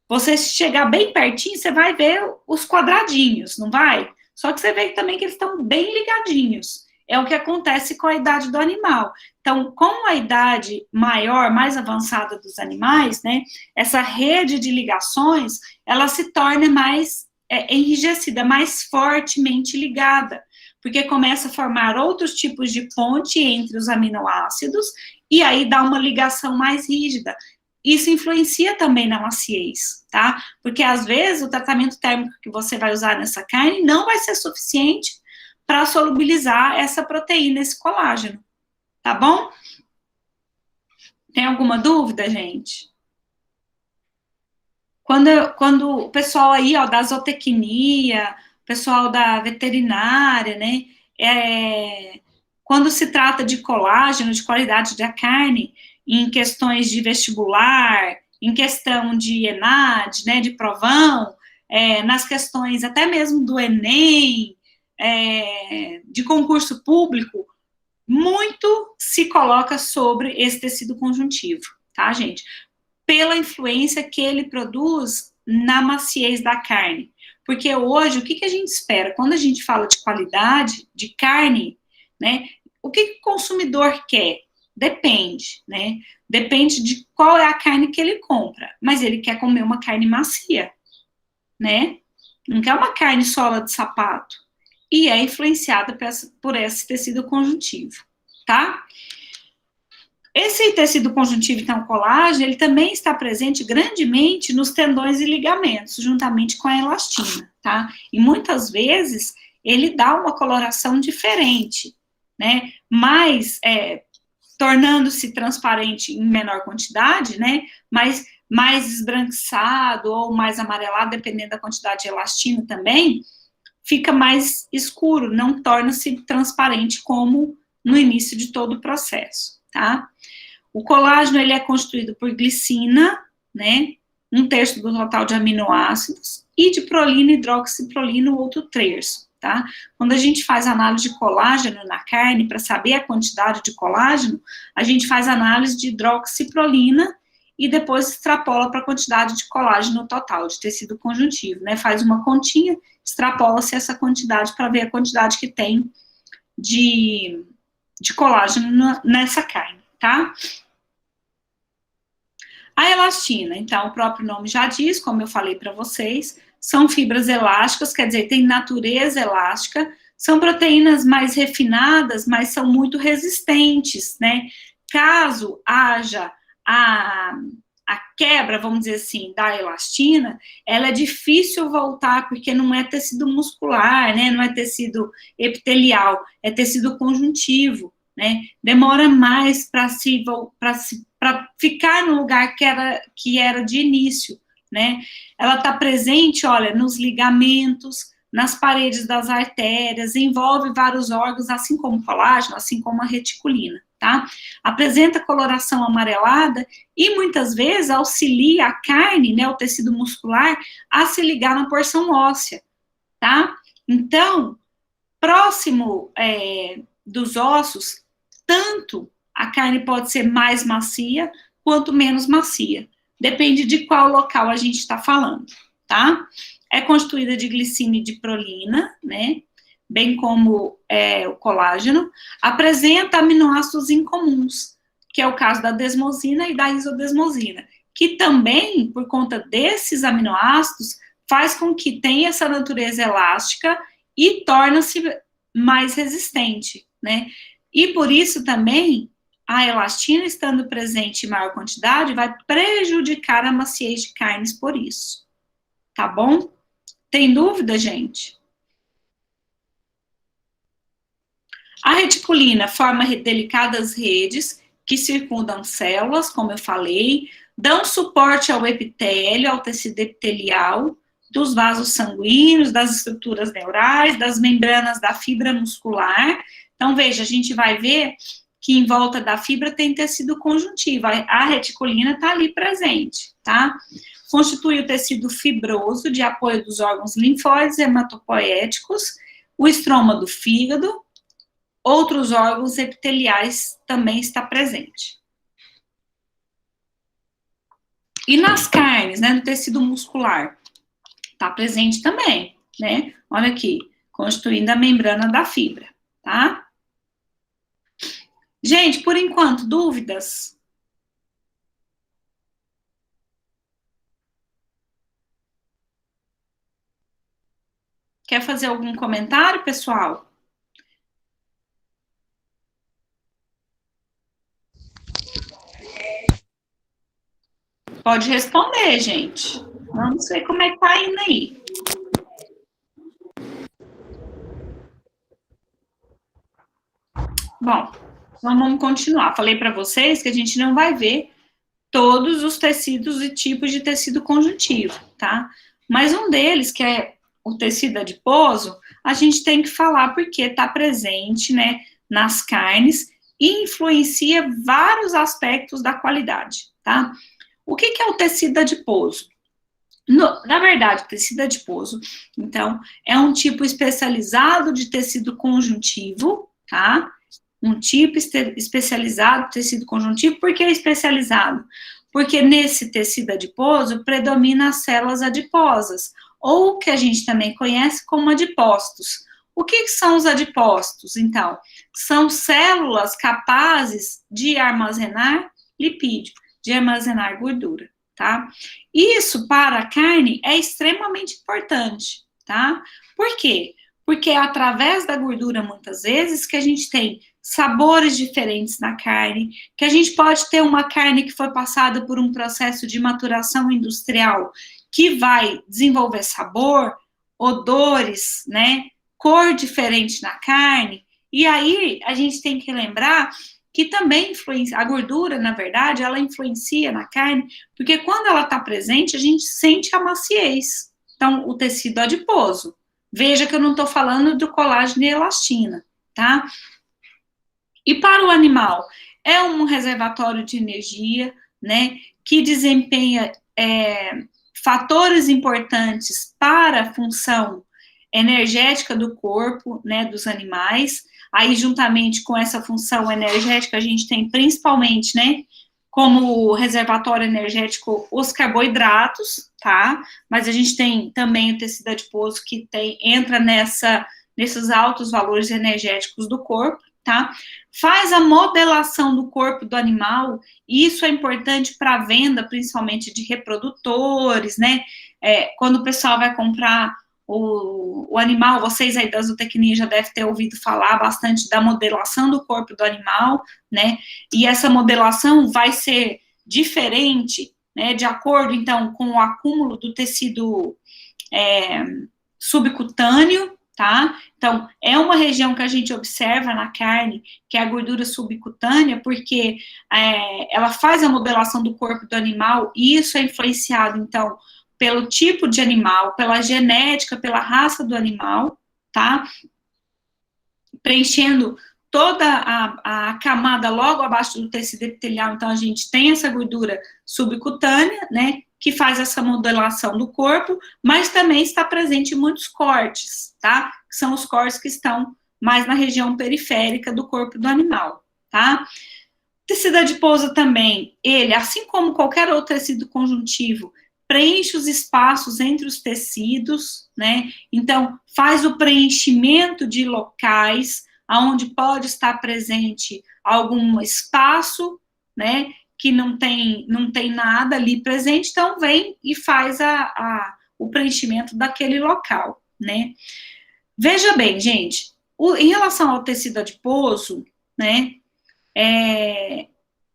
você chegar bem pertinho, você vai ver os quadradinhos, não vai? Só que você vê também que eles estão bem ligadinhos. É o que acontece com a idade do animal. Então, com a idade maior, mais avançada dos animais, né, essa rede de ligações, ela se torna mais enrijecida, mais fortemente ligada, porque começa a formar outros tipos de ponte entre os aminoácidos, e aí dá uma ligação mais rígida. Isso influencia também na maciez, tá? Porque às vezes o tratamento térmico que você vai usar nessa carne não vai ser suficiente para solubilizar essa proteína, esse colágeno, tá bom? Tem alguma dúvida, gente? Quando o pessoal aí, ó, da zootecnia, pessoal da veterinária, né, quando se trata de colágeno, de qualidade da carne, em questões de vestibular, em questão de ENAD, né, de provão, nas questões até mesmo do Enem, de concurso público, muito se coloca sobre esse tecido conjuntivo, tá, gente? Pela influência que ele produz na maciez da carne. Porque hoje, o que a gente espera? Quando a gente fala de qualidade de carne, né, o que o consumidor quer? Depende, né? Depende de qual é a carne que ele compra. Mas ele quer comer uma carne macia, né? Não quer uma carne sola de sapato. E é influenciada por esse tecido conjuntivo, tá? Esse tecido conjuntivo, então, colágeno, ele também está presente grandemente nos tendões e ligamentos, juntamente com a elastina, tá? E muitas vezes ele dá uma coloração diferente, né? Mas, tornando-se transparente em menor quantidade, né? Mas mais esbranquiçado ou mais amarelado, dependendo da quantidade de elastina também, fica mais escuro, não torna-se transparente como no início de todo o processo, tá? O colágeno, ele é constituído por glicina, né, 1/3 do total de aminoácidos, e de prolina, hidroxiprolina, o outro 1/3, tá? Quando a gente faz análise de colágeno na carne, para saber a quantidade de colágeno, a gente faz análise de hidroxiprolina e depois extrapola para a quantidade de colágeno total, de tecido conjuntivo, né? Faz uma continha, extrapola-se essa quantidade para ver a quantidade que tem de de colágeno nessa carne, tá? A elastina, então, o próprio nome já diz, como eu falei para vocês, são fibras elásticas, quer dizer, tem natureza elástica, são proteínas mais refinadas, mas são muito resistentes, né? Caso haja a quebra, vamos dizer assim, da elastina, ela é difícil voltar, porque não é tecido muscular, né? Não é tecido epitelial, é tecido conjuntivo, né? Demora mais para ficar no lugar que era de início, né? Ela está presente, olha, nos ligamentos, nas paredes das artérias, envolve vários órgãos, assim como o colágeno, assim como a reticulina, tá? Apresenta coloração amarelada e muitas vezes auxilia a carne, né, o tecido muscular, a se ligar na porção óssea, tá? Então, próximo dos ossos, tanto a carne pode ser mais macia, quanto menos macia. Depende de qual local a gente está falando, tá? É constituída de glicina e de prolina, né? Bem como o colágeno. Apresenta aminoácidos incomuns, que é o caso da desmosina e da isodesmosina, que também, por conta desses aminoácidos, faz com que tenha essa natureza elástica e torna-se mais resistente, né? E por isso também, a elastina estando presente em maior quantidade vai prejudicar a maciez de carnes por isso. Tá bom? Tem dúvida, gente? A reticulina forma delicadas redes que circundam células, como eu falei, dão suporte ao epitélio, ao tecido epitelial, dos vasos sanguíneos, das estruturas neurais, das membranas da fibra muscular. Então, veja, a gente vai ver que em volta da fibra tem tecido conjuntivo, a reticulina está ali presente, tá? Constitui o tecido fibroso de apoio dos órgãos linfóides e hematopoéticos, o estroma do fígado, outros órgãos epiteliais também está presente. E nas carnes, né, no tecido muscular, está presente também, né? Olha aqui, constituindo a membrana da fibra, tá? Gente, por enquanto, dúvidas? Quer fazer algum comentário, pessoal? Pode responder, gente. Vamos ver como é que tá indo aí. Bom, então vamos continuar. Falei para vocês que a gente não vai ver todos os tecidos e tipos de tecido conjuntivo, tá? Mas um deles, que é o tecido adiposo, a gente tem que falar porque está presente, né, nas carnes e influencia vários aspectos da qualidade, tá? O que é o tecido adiposo? Na verdade, o tecido adiposo, então, é um tipo especializado de tecido conjuntivo, tá? Um tipo especializado de tecido conjuntivo. Por que especializado? Porque nesse tecido adiposo predomina as células adiposas, ou que a gente também conhece como adipócitos. O que são os adipócitos, então? São células capazes de armazenar lipídio, de armazenar gordura, tá? Isso para a carne é extremamente importante, tá? Por quê? Porque é através da gordura, muitas vezes, que a gente tem sabores diferentes na carne, que a gente pode ter uma carne que foi passada por um processo de maturação industrial, que vai desenvolver sabor, odores, né, cor diferente na carne, e aí a gente tem que lembrar que também influencia, a gordura, na verdade, ela influencia na carne, porque quando ela está presente, a gente sente a maciez. Então, o tecido adiposo. Veja que eu não estou falando do colágeno e elastina, tá? E para o animal, é um reservatório de energia, né, que desempenha fatores importantes para a função energética do corpo, né, dos animais. Aí, juntamente com essa função energética, a gente tem principalmente, né, como reservatório energético os carboidratos, tá? Mas a gente tem também o tecido adiposo que entra nesses altos valores energéticos do corpo, tá? Faz a modelação do corpo do animal, e isso é importante para a venda, principalmente de reprodutores, né? Quando o pessoal vai comprar o animal, vocês aí da zootecnia já devem ter ouvido falar bastante da modelação do corpo do animal, né? E essa modelação vai ser diferente, né? De acordo, então, com o acúmulo do tecido subcutâneo, tá? Então, é uma região que a gente observa na carne, que é a gordura subcutânea, porque ela faz a modelação do corpo do animal, e isso é influenciado, então, pelo tipo de animal, pela genética, pela raça do animal, tá? Preenchendo toda a camada logo abaixo do tecido epitelial, então a gente tem essa gordura subcutânea, né, que faz essa modelação do corpo, mas também está presente em muitos cortes, tá? Que são os cortes que estão mais na região periférica do corpo do animal, tá? O tecido adiposo também, ele, assim como qualquer outro tecido conjuntivo, preenche os espaços entre os tecidos, né? Então, faz o preenchimento de locais onde pode estar presente algum espaço, né? Que não tem nada ali presente, então vem e faz o preenchimento daquele local, né? Veja bem, gente, em relação ao tecido adiposo, né?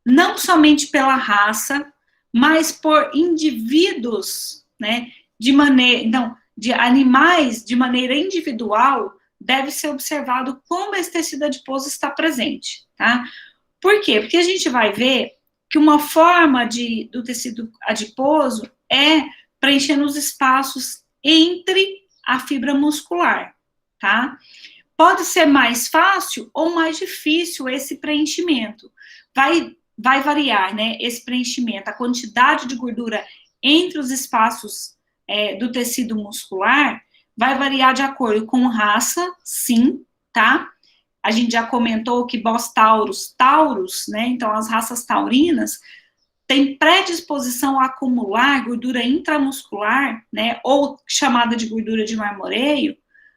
Não somente pela raça, mas por indivíduos, né, de animais de maneira individual, deve ser observado como esse tecido adiposo está presente, tá? Por quê? Porque a gente vai ver que uma forma do tecido adiposo é preenchendo os espaços entre a fibra muscular, tá? Pode ser mais fácil ou mais difícil esse preenchimento. Vai variar, né, esse preenchimento, a quantidade de gordura entre os espaços do tecido muscular vai variar de acordo com raça, sim, tá? A gente já comentou que Bos taurus, né, então as raças taurinas têm predisposição a acumular gordura intramuscular, né, ou chamada de gordura de marmoreio,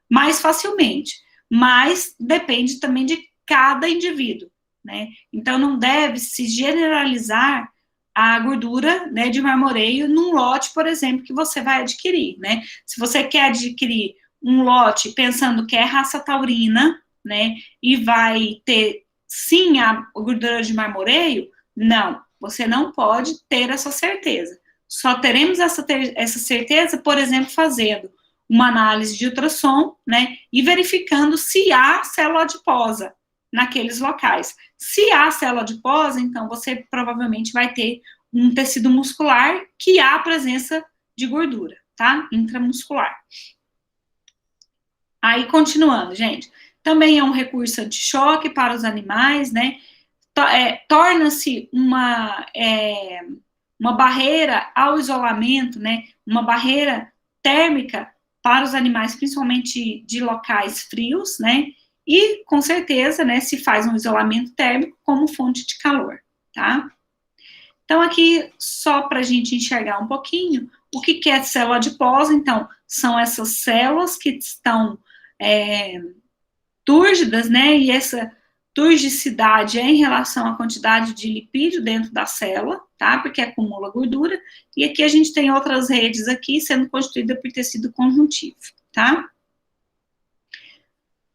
mais facilmente, mas depende também de cada indivíduo, né? Então, não deve se generalizar a gordura, né, de marmoreio num lote, por exemplo, que você vai adquirir, né? Se você quer adquirir um lote pensando que é raça taurina, né, e vai ter, sim, a gordura de marmoreio, não, você não pode ter essa certeza. Só teremos essa certeza, por exemplo, fazendo uma análise de ultrassom, né, e verificando se há célula adiposa naqueles locais. Se há célula adiposa, então você provavelmente vai ter um tecido muscular que há presença de gordura, tá? Intramuscular. Aí, continuando, gente, também é um recurso anti-choque para os animais, né? Torna-se uma barreira ao isolamento, né? Uma barreira térmica para os animais, principalmente de locais frios, né? E, com certeza, né, se faz um isolamento térmico como fonte de calor, tá? Então, aqui, só para a gente enxergar um pouquinho, o que é célula adiposa? Então, são essas células que estão túrgidas, né, e essa turgicidade é em relação à quantidade de lipídio dentro da célula, tá, porque acumula gordura, e aqui a gente tem outras redes aqui sendo constituída por tecido conjuntivo, tá?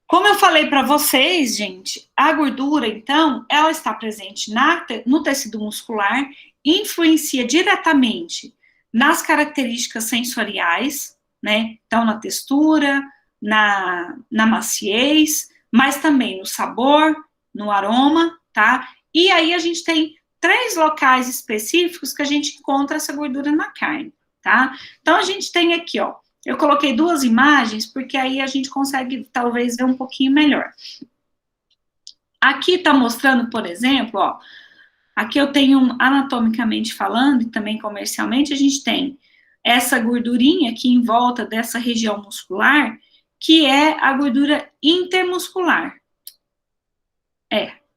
Como eu falei para vocês, gente, a gordura, então, ela está presente no tecido muscular, influencia diretamente nas características sensoriais, né? Então, na textura, na maciez, mas também no sabor, no aroma, tá? E aí a gente tem 3 locais específicos que a gente encontra essa gordura na carne, tá? Então, a gente tem aqui, ó, eu coloquei 2 imagens, porque aí a gente consegue, talvez, ver um pouquinho melhor. Aqui tá mostrando, por exemplo, ó, aqui eu tenho, anatomicamente falando, e também comercialmente, a gente tem essa gordurinha aqui em volta dessa região muscular, que é a gordura intermuscular.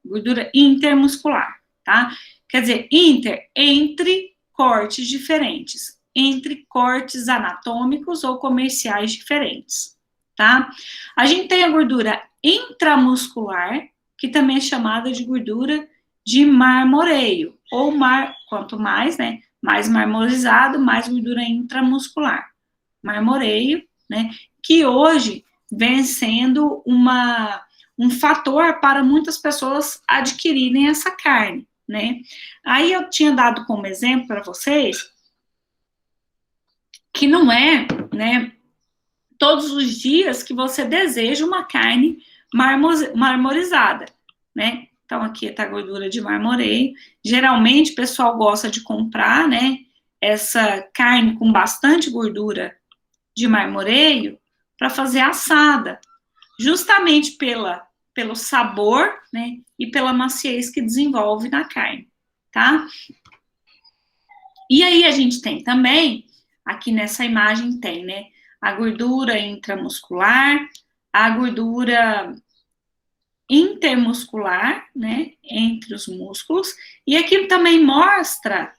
Gordura intermuscular, tá? Quer dizer, entre cortes diferentes, entre cortes anatômicos ou comerciais diferentes, tá? A gente tem a gordura intramuscular, que também é chamada de gordura de marmoreio, ou quanto mais, né, mais marmorizado, mais gordura intramuscular. Marmoreio, né, que hoje vem sendo um fator para muitas pessoas adquirirem essa carne, né. Aí eu tinha dado como exemplo para vocês que não é, né, todos os dias que você deseja uma carne marmorizada, né? Então, aqui está a gordura de marmoreio. Geralmente, o pessoal gosta de comprar, né, essa carne com bastante gordura de marmoreio para fazer assada, justamente pelo sabor, né, e pela maciez que desenvolve na carne, tá? E aí a gente tem também, aqui nessa imagem tem, né, a gordura intramuscular, a gordura intermuscular, né, entre os músculos, e aqui também mostra,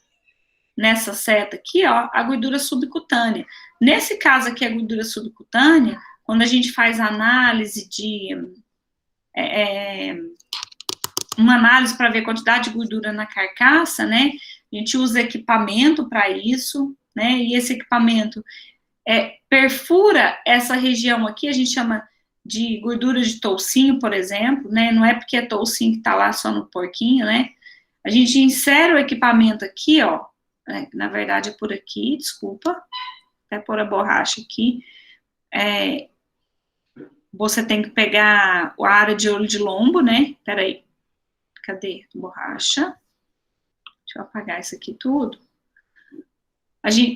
nessa seta aqui, ó, a gordura subcutânea. Nesse caso aqui, a gordura subcutânea, quando a gente faz análise uma análise para ver a quantidade de gordura na carcaça, né, a gente usa equipamento para isso, né, e esse equipamento perfura essa região aqui, a gente chama de gordura de toucinho, por exemplo, né, não é porque é toucinho que tá lá só no porquinho, né, a gente insere o equipamento aqui, ó, na verdade é por aqui, desculpa, até pôr a borracha aqui, você tem que pegar a área de olho de lombo, né, peraí, cadê a borracha? Deixa eu apagar isso aqui tudo.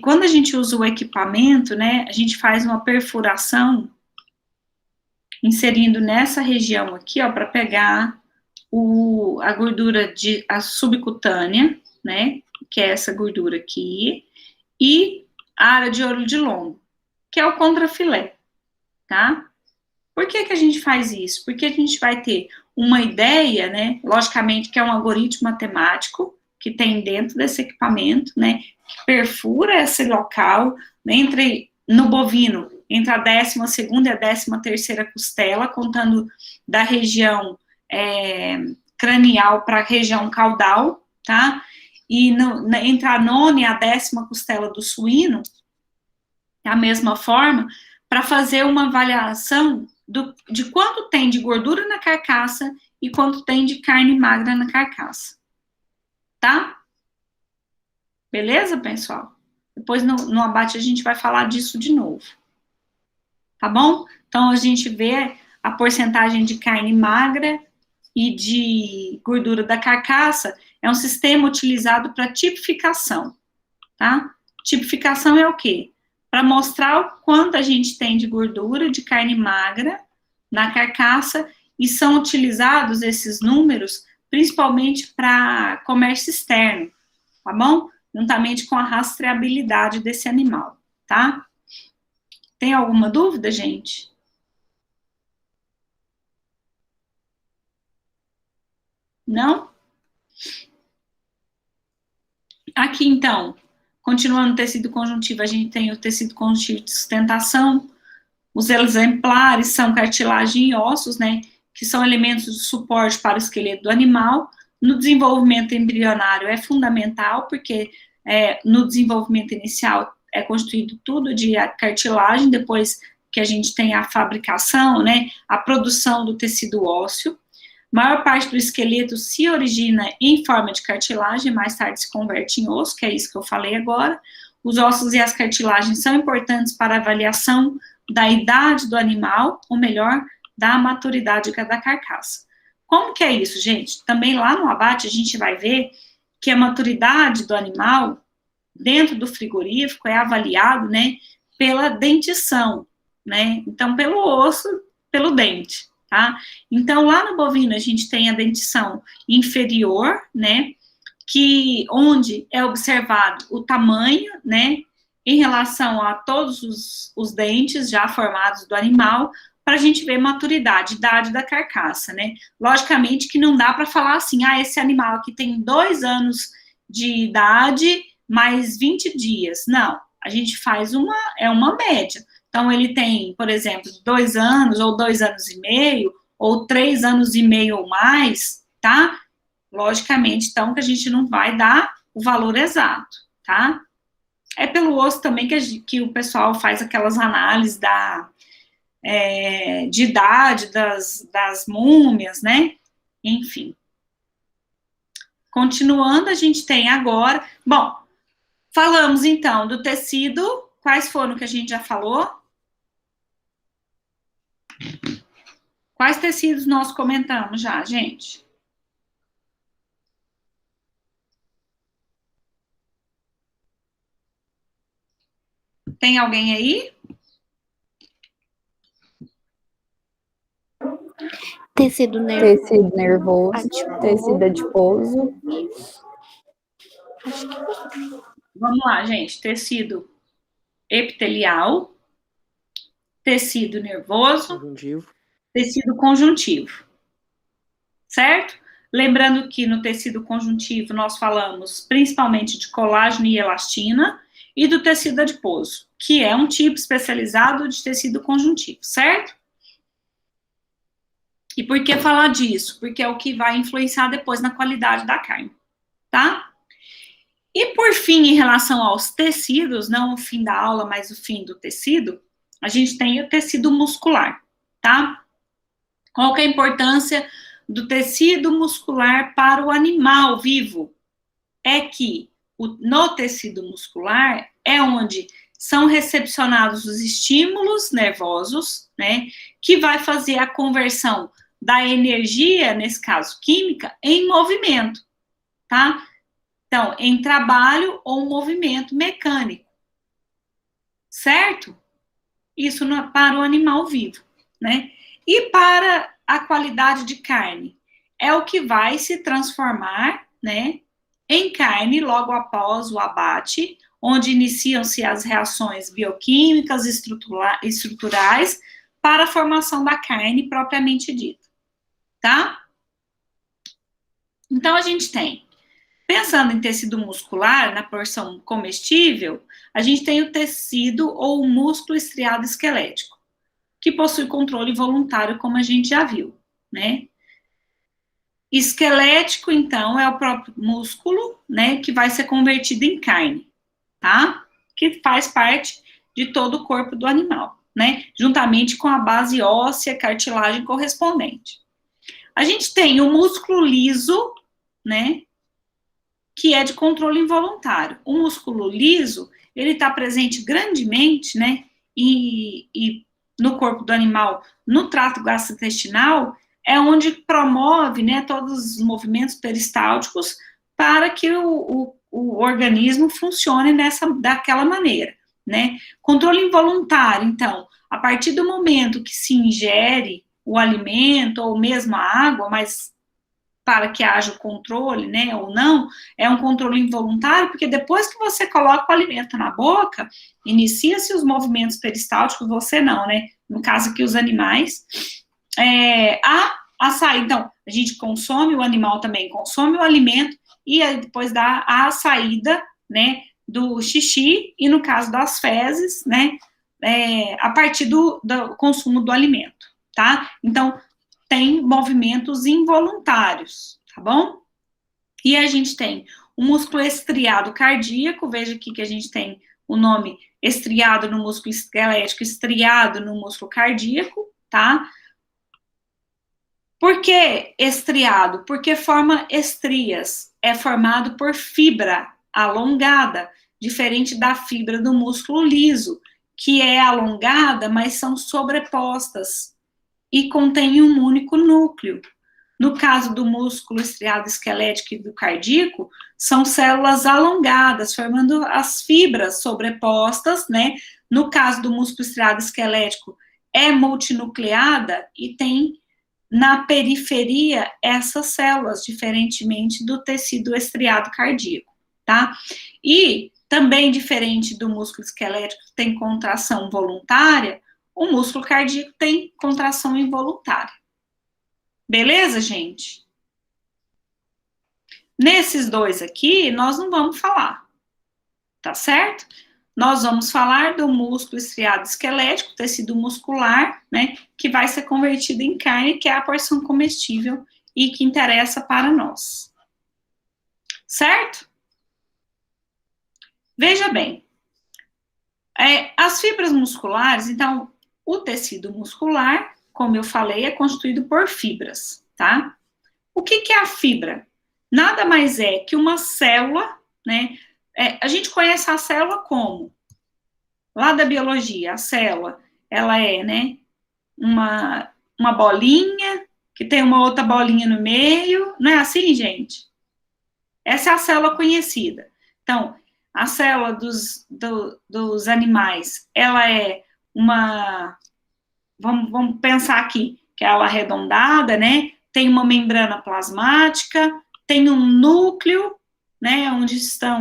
Quando a gente usa o equipamento, né, a gente faz uma perfuração inserindo nessa região aqui, ó, para pegar a gordura a subcutânea, né, que é essa gordura aqui, e a área de olho de lombo, que é o contrafilé, tá? Por que que a gente faz isso? Porque a gente vai ter uma ideia, né, logicamente que é um algoritmo matemático que tem dentro desse equipamento, né, que perfura esse local, né, no bovino, entre a 12ª e a 13ª costela, contando da região cranial para a região caudal, tá? E entre a 9ª e a 10ª costela do suíno, da mesma forma, para fazer uma avaliação de quanto tem de gordura na carcaça e quanto tem de carne magra na carcaça, tá? Beleza, pessoal? Depois no abate a gente vai falar disso de novo, tá bom? Então a gente vê a porcentagem de carne magra e de gordura da carcaça, é um sistema utilizado para tipificação, tá? Tipificação é o quê? Para mostrar o quanto a gente tem de gordura de carne magra na carcaça, e são utilizados esses números principalmente para comércio externo, tá bom? Juntamente com a rastreabilidade desse animal, tá? Tem alguma dúvida, gente? Não? Aqui, então, continuando o tecido conjuntivo, a gente tem o tecido conjuntivo de sustentação. Os exemplares são cartilagem e ossos, né, que são elementos de suporte para o esqueleto do animal. No desenvolvimento embrionário é fundamental, porque no desenvolvimento inicial é constituído tudo de cartilagem, depois que a gente tem a fabricação, né, a produção do tecido ósseo. A maior parte do esqueleto se origina em forma de cartilagem, mais tarde se converte em osso, que é isso que eu falei agora. Os ossos e as cartilagens são importantes para a avaliação da idade do animal, ou melhor, da maturidade da carcaça. Como que é isso, gente? Também lá no abate a gente vai ver que a maturidade do animal dentro do frigorífico é avaliado, né, pela dentição, né? Então, pelo osso, pelo dente, tá? Então, lá no bovino a gente tem a dentição inferior, né, onde é observado o tamanho, né, em relação a todos os dentes já formados do animal, para a gente ver maturidade, idade da carcaça, né? Logicamente que não dá para falar assim, esse animal aqui tem 2 anos de idade, mais 20 dias. Não, a gente faz uma média. Então, ele tem, por exemplo, 2 anos, ou 2 anos e meio, ou 3 anos e meio ou mais, tá? Logicamente, então, que a gente não vai dar o valor exato, tá? É pelo osso também que o pessoal faz aquelas análises de idade das múmias, né? Enfim. Continuando, a gente tem agora... Bom, falamos, então, do tecido. Quais foram que a gente já falou? Quais tecidos nós comentamos já, gente? Tem alguém aí? Tecido nervoso. Tecido nervoso, tecido adiposo. Vamos lá, gente. Tecido epitelial, tecido nervoso, Conjuntivo. tecido conjuntivo. Certo? Lembrando que no tecido conjuntivo nós falamos principalmente de colágeno e elastina e do tecido adiposo, que é um tipo especializado de tecido conjuntivo, certo? E por que falar disso? Porque é o que vai influenciar depois na qualidade da carne, tá? E por fim, em relação aos tecidos, não o fim da aula, mas o fim do tecido, a gente tem o tecido muscular, tá? Qual que é a importância do tecido muscular para o animal vivo? É que no tecido muscular é onde são recepcionados os estímulos nervosos, né, que vai fazer a conversão da energia, nesse caso química, em movimento, tá? Então, em trabalho ou movimento mecânico, certo? Isso para o animal vivo, né? E para a qualidade de carne, é o que vai se transformar, né, em carne logo após o abate, onde iniciam-se as reações bioquímicas estruturais para a formação da carne propriamente dita, tá? Então, a gente tem, pensando em tecido muscular, na porção comestível, a gente tem o tecido ou o músculo estriado esquelético, que possui controle voluntário, como a gente já viu, né? Esquelético, então, é o próprio músculo, né, que vai ser convertido em carne, tá? Que faz parte de todo o corpo do animal, né? Juntamente com a base óssea, cartilagem correspondente. A gente tem o músculo liso, né, que é de controle involuntário. O músculo liso, ele está presente grandemente, né, e no corpo do animal, no trato gastrointestinal, é onde promove, né, todos os movimentos peristálticos para que o organismo funcione daquela maneira, né. Controle involuntário, então, a partir do momento que se ingere o alimento ou mesmo a água, mas para que haja o controle, né, ou não, é um controle involuntário, porque depois que você coloca o alimento na boca, inicia-se os movimentos peristálticos, você não, né, no caso aqui os animais, a sair, então, a gente consome, o animal também consome o alimento, e aí depois dá a saída, né, do xixi, e no caso das fezes, né, a partir do consumo do alimento, tá? Então, tem movimentos involuntários, tá bom? E a gente tem o músculo estriado cardíaco, veja aqui que a gente tem o nome estriado no músculo esquelético, estriado no músculo cardíaco, tá? Por que estriado? Porque forma estrias, é formado por fibra alongada, diferente da fibra do músculo liso, que é alongada, mas são sobrepostas, e contém um único núcleo. No caso do músculo estriado esquelético e do cardíaco, são células alongadas, formando as fibras sobrepostas, né? No caso do músculo estriado esquelético, é multinucleada e tem na periferia essas células, diferentemente do tecido estriado cardíaco, tá? E também diferente do músculo esquelético, que tem contração voluntária, o músculo cardíaco tem contração involuntária. Beleza, gente? Nesses dois aqui, nós não vamos falar, tá certo? nós vamos falar do músculo estriado esquelético, tecido muscular, né, que vai ser convertido em carne, que é a porção comestível e que interessa para nós. Certo? Veja bem, as fibras musculares, então, o tecido muscular, como eu falei, é constituído por fibras, tá? O que é a fibra? Nada mais é que uma célula, né? A gente conhece a célula como? Lá da biologia, a célula, ela é, né, uma bolinha, que tem uma outra bolinha no meio, não é assim, gente? Essa é a célula conhecida. Então, a célula dos animais, ela é uma, vamos pensar aqui, que ela é arredondada, né? Tem uma membrana plasmática, tem um núcleo, né? Onde está,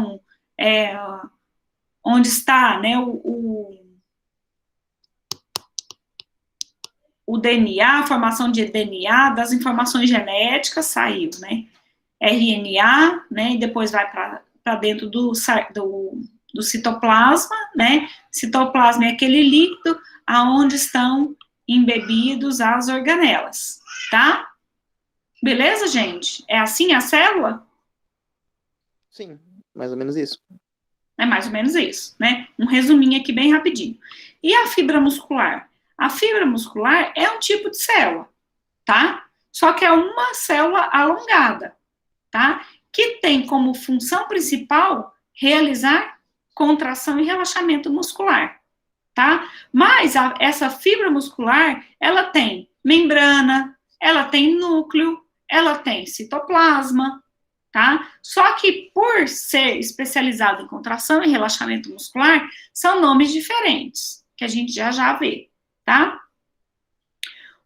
né? O DNA, a formação de DNA, das informações genéticas saiu, né? RNA, né? E depois vai para dentro do citoplasma, né? Citoplasma é aquele líquido aonde estão embebidos as organelas, tá? Beleza, gente? É assim a célula? Sim, mais ou menos isso. É mais ou menos isso, né? Um resuminho aqui bem rapidinho. E a fibra muscular? A fibra muscular é um tipo de célula, tá? Só que é uma célula alongada, tá? Que tem como função principal realizar contração e relaxamento muscular, tá? Mas essa fibra muscular, ela tem membrana, ela tem núcleo, ela tem citoplasma, tá? Só que por ser especializado em contração e relaxamento muscular, são nomes diferentes, que a gente já vê, tá?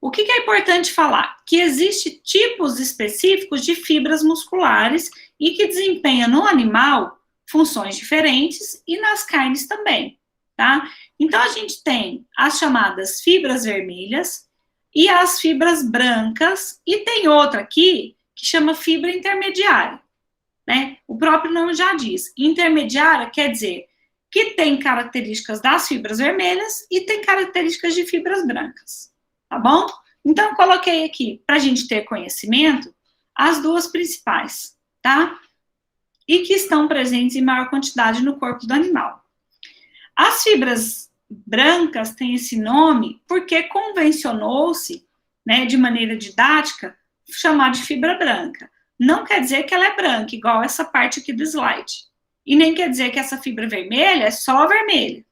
O que é importante falar? Que existem tipos específicos de fibras musculares e que desempenham no animal funções diferentes e nas carnes também, tá? Então, a gente tem as chamadas fibras vermelhas e as fibras brancas, e tem outra aqui que chama fibra intermediária, né? O próprio nome já diz. Intermediária quer dizer que tem características das fibras vermelhas e tem características de fibras brancas, tá bom? Então, eu coloquei aqui, para a gente ter conhecimento, as duas principais, tá? E que estão presentes em maior quantidade no corpo do animal. As fibras brancas têm esse nome porque convencionou-se, né, de maneira didática, chamar de fibra branca. Não quer dizer que ela é branca, igual essa parte aqui do slide. E nem quer dizer que essa fibra vermelha é só vermelha,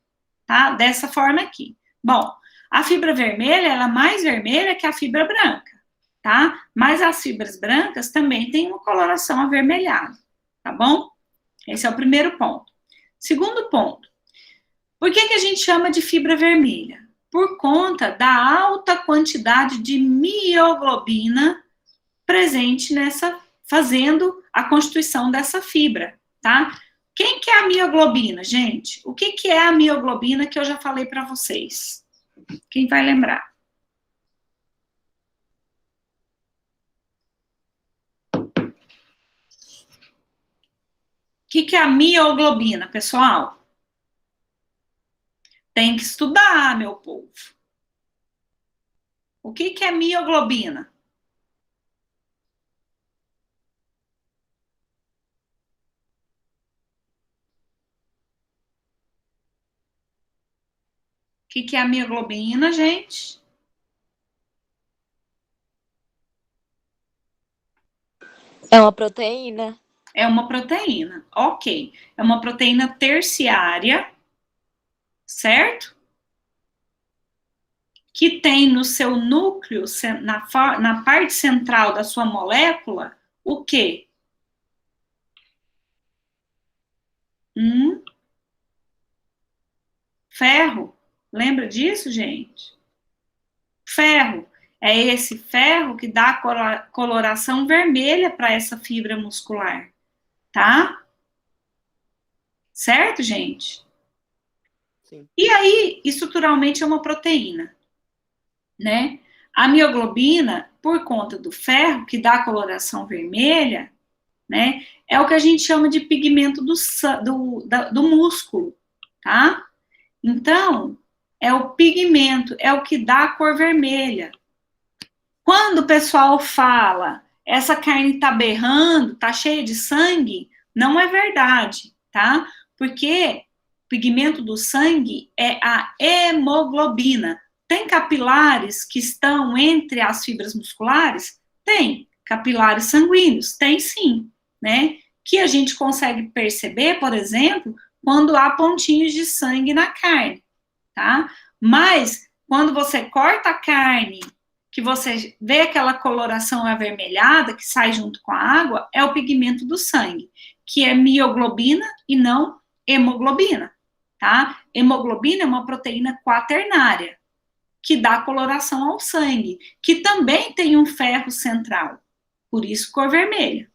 tá? Dessa forma aqui. Bom, a fibra vermelha, ela é mais vermelha que a fibra branca, tá? Mas as fibras brancas também têm uma coloração avermelhada, tá bom? Esse é o primeiro ponto. Segundo ponto, por que a gente chama de fibra vermelha? Por conta da alta quantidade de mioglobina presente fazendo a constituição dessa fibra, tá? Quem que é a mioglobina, gente? O que é a mioglobina que eu já falei para vocês? Quem vai lembrar? O que é a mioglobina, pessoal? Tem que estudar, meu povo. O que é mioglobina? O que é a mioglobina, gente? É uma proteína. É uma proteína, ok. É uma proteína terciária, certo? Que tem no seu núcleo, na parte central da sua molécula, o quê? Ferro. Lembra disso, gente? Ferro. É esse ferro que dá a coloração vermelha para essa fibra muscular, tá? Certo, gente? Sim. E aí, estruturalmente é uma proteína, né? A mioglobina, por conta do ferro, que dá a coloração vermelha, né? É o que a gente chama de pigmento do músculo, tá? Então, é o pigmento, é o que dá a cor vermelha. Quando o pessoal fala, essa carne tá berrando, tá cheia de sangue, não é verdade, tá? Porque o pigmento do sangue é a hemoglobina. Tem capilares que estão entre as fibras musculares? Tem. Capilares sanguíneos? Tem sim, né? Que a gente consegue perceber, por exemplo, quando há pontinhos de sangue na carne, tá? Mas, quando você corta a carne, que você vê aquela coloração avermelhada que sai junto com a água, é o pigmento do sangue, que é mioglobina e não hemoglobina, tá? Hemoglobina é uma proteína quaternária, que dá coloração ao sangue, que também tem um ferro central, por isso cor vermelha,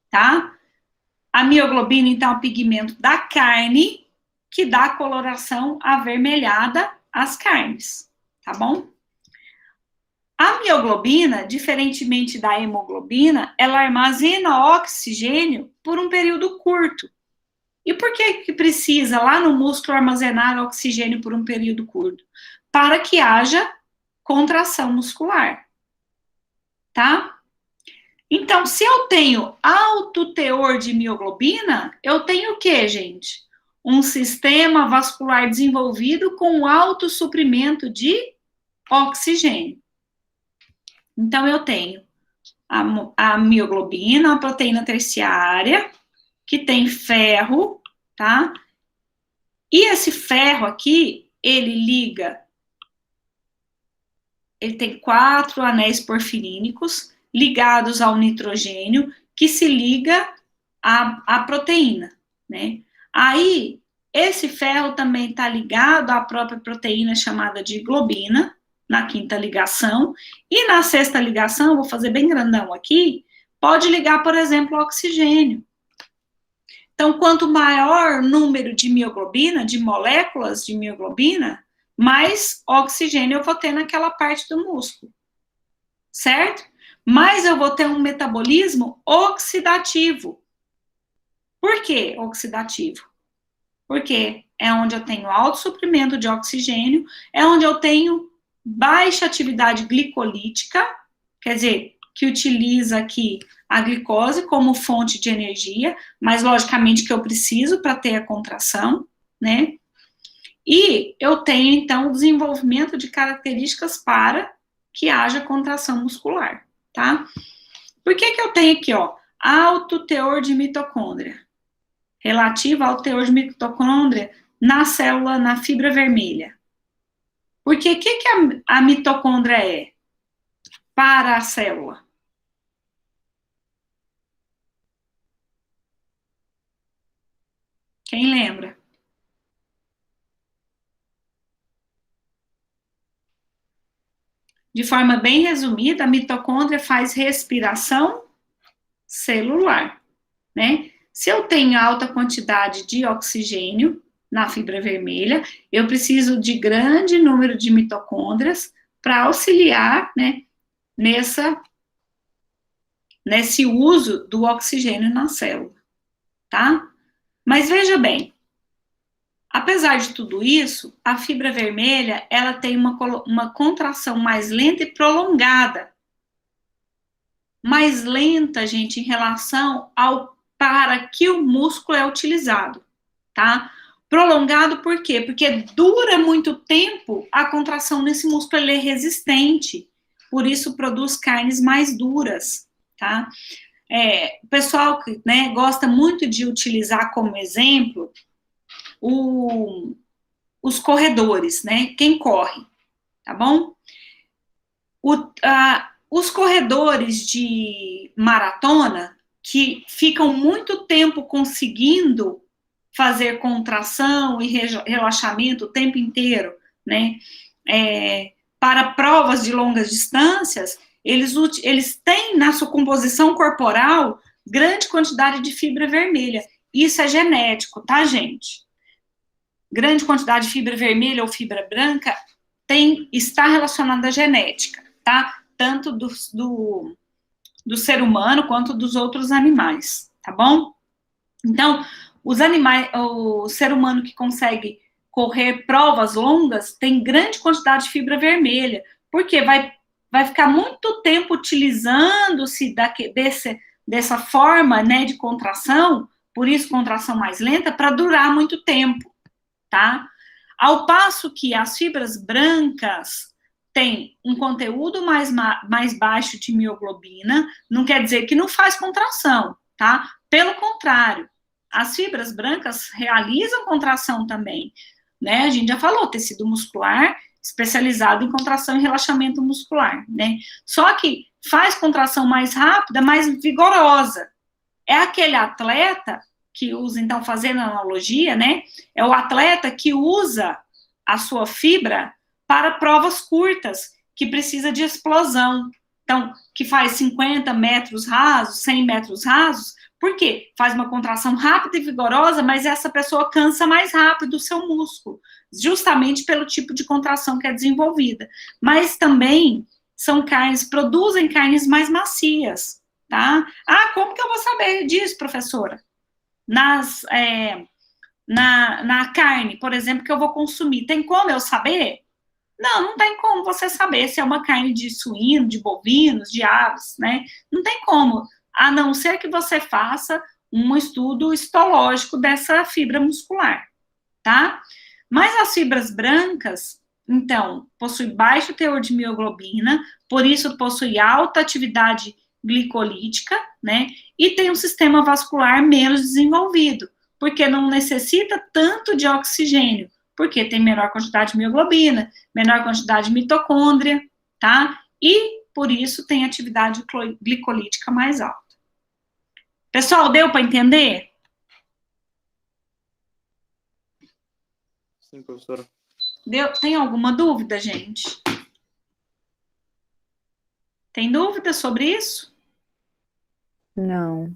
tá? A mioglobina, então, é o pigmento da carne, que dá coloração avermelhada às carnes, tá bom? A mioglobina, diferentemente da hemoglobina, ela armazena oxigênio por um período curto. E por que precisa lá no músculo armazenar oxigênio por um período curto? Para que haja contração muscular, tá? Então, se eu tenho alto teor de mioglobina, eu tenho o quê, gente? Um sistema vascular desenvolvido com alto suprimento de oxigênio. Então, eu tenho a mioglobina, a proteína terciária, que tem ferro, tá? E esse ferro aqui, ele tem 4 anéis porfirínicos ligados ao nitrogênio, que se liga à proteína, né? Aí, esse ferro também está ligado à própria proteína chamada de globina, na 5ª ligação, e na 6ª ligação, vou fazer bem grandão aqui, pode ligar, por exemplo, o oxigênio. Então, quanto maior o número de mioglobina, de moléculas de mioglobina, mais oxigênio eu vou ter naquela parte do músculo, certo? Mas eu vou ter um metabolismo oxidativo. Por que oxidativo? Porque é onde eu tenho alto suprimento de oxigênio, é onde eu tenho baixa atividade glicolítica, quer dizer, que utiliza aqui a glicose como fonte de energia, mas logicamente que eu preciso para ter a contração, né? E eu tenho, então, o desenvolvimento de características para que haja contração muscular, tá? Por que eu tenho aqui, ó, alto teor de mitocôndria? Relativo ao teor de mitocôndria na célula, na fibra vermelha. Porque o que a mitocôndria é para a célula? Quem lembra? De forma bem resumida, a mitocôndria faz respiração celular, né? Se eu tenho alta quantidade de oxigênio na fibra vermelha, eu preciso de grande número de mitocôndrias para auxiliar, né, nesse uso do oxigênio na célula, tá? Mas veja bem, apesar de tudo isso, a fibra vermelha, ela tem uma contração mais lenta e prolongada. Mais lenta, gente, em relação ao para que o músculo é utilizado, tá? Prolongado por quê? Porque dura muito tempo a contração nesse músculo, ele é resistente, por isso produz carnes mais duras, tá? O pessoal, né, gosta muito de utilizar como exemplo os corredores, né? Quem corre, tá bom? Os corredores de maratona, que ficam muito tempo conseguindo fazer contração e relaxamento o tempo inteiro, né? Para provas de longas distâncias, eles têm na sua composição corporal grande quantidade de fibra vermelha. Isso é genético, tá, gente? Grande quantidade de fibra vermelha ou fibra branca está relacionada à genética, tá? Tanto do ser humano quanto dos outros animais, tá bom? Então, os animais, o ser humano que consegue correr provas longas tem grande quantidade de fibra vermelha, porque vai ficar muito tempo utilizando-se dessa forma, né, de contração, por isso contração mais lenta, para durar muito tempo, tá? Ao passo que as fibras brancas têm um conteúdo mais baixo de mioglobina, não quer dizer que não faz contração, tá? Pelo contrário, as fibras brancas realizam contração também, né? A gente já falou, tecido muscular especializado em contração e relaxamento muscular, né? Só que faz contração mais rápida, mais vigorosa. É aquele atleta que usa, então, fazendo analogia, né? É o atleta que usa a sua fibra para provas curtas, que precisa de explosão. Então, que faz 50 metros rasos, 100 metros rasos, por quê? Faz uma contração rápida e vigorosa, mas essa pessoa cansa mais rápido o seu músculo, justamente pelo tipo de contração que é desenvolvida. Mas também são carnes, produzem carnes mais macias, tá? Ah, como que eu vou saber disso, professora? Na carne, por exemplo, que eu vou consumir, tem como eu saber? Não tem como você saber se é uma carne de suíno, de bovinos, de aves, né? Não tem como, a não ser que você faça um estudo histológico dessa fibra muscular, tá? Mas as fibras brancas, então, possuem baixo teor de mioglobina, por isso possui alta atividade glicolítica, né? E tem um sistema vascular menos desenvolvido, porque não necessita tanto de oxigênio, porque tem menor quantidade de mioglobina, menor quantidade de mitocôndria, tá? E, por isso, tem atividade glicolítica mais alta. Pessoal, deu para entender? Sim, professora. Tem alguma dúvida, gente? Tem dúvida sobre isso? Não.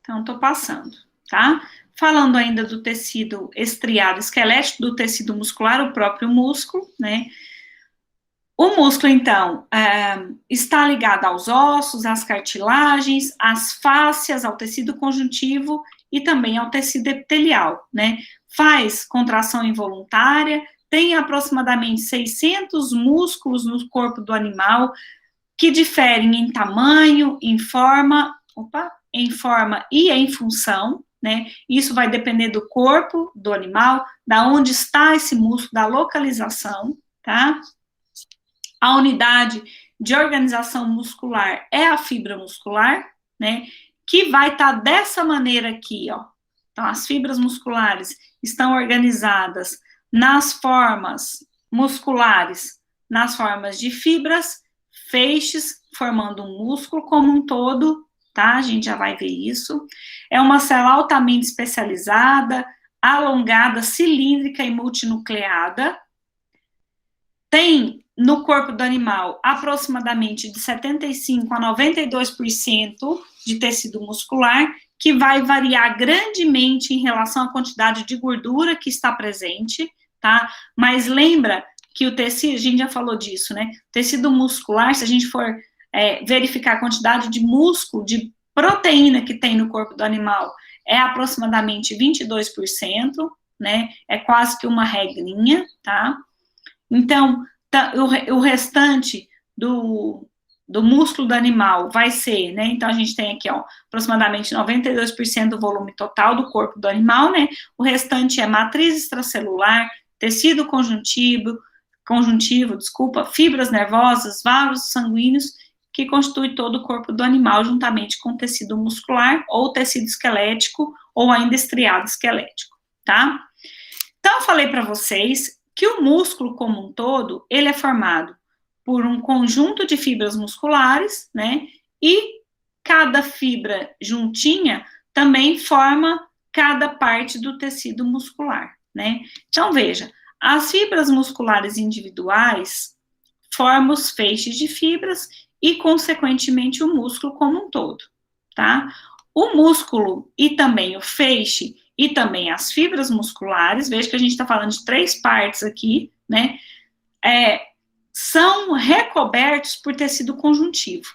Então, estou passando, tá? Falando ainda do tecido estriado esquelético, do tecido muscular, o próprio músculo, né? O músculo, então, está ligado aos ossos, às cartilagens, às fáscias, ao tecido conjuntivo e também ao tecido epitelial, né? Faz contração involuntária, tem aproximadamente 600 músculos no corpo do animal, que diferem em tamanho, em forma e em função, né? Isso vai depender do corpo do animal, da onde está esse músculo, da localização, tá? A unidade de organização muscular é a fibra muscular, né? Que vai estar dessa maneira aqui, ó. Então, as fibras musculares estão organizadas nas formas musculares, nas formas de fibras, feixes, formando um músculo como um todo, tá? A gente já vai ver isso. É uma célula altamente especializada, alongada, cilíndrica e multinucleada. Tem no corpo do animal aproximadamente de 75% a 92% de tecido muscular, que vai variar grandemente em relação à quantidade de gordura que está presente, tá? Mas lembra que o tecido, a gente já falou disso, né? O tecido muscular, se a gente for verificar a quantidade de músculo, de proteína que tem no corpo do animal, é aproximadamente 22%, né? É quase que uma regrinha, tá? Então, o restante do músculo do animal vai ser, né? Então, a gente tem aqui, ó, aproximadamente 92% do volume total do corpo do animal, né? O restante é matriz extracelular, tecido conjuntivo, fibras nervosas, vasos sanguíneos, que constitui todo o corpo do animal, juntamente com tecido muscular, ou tecido esquelético, ou ainda estriado esquelético, tá? Então, eu falei para vocês que o músculo como um todo, ele é formado por um conjunto de fibras musculares, né? E cada fibra juntinha também forma cada parte do tecido muscular, né? Então, veja, as fibras musculares individuais formam os feixes de fibras e, consequentemente, o músculo como um todo, tá? O músculo e também o feixe e também as fibras musculares, veja que a gente está falando de 3 partes aqui, né? São recobertos por tecido conjuntivo.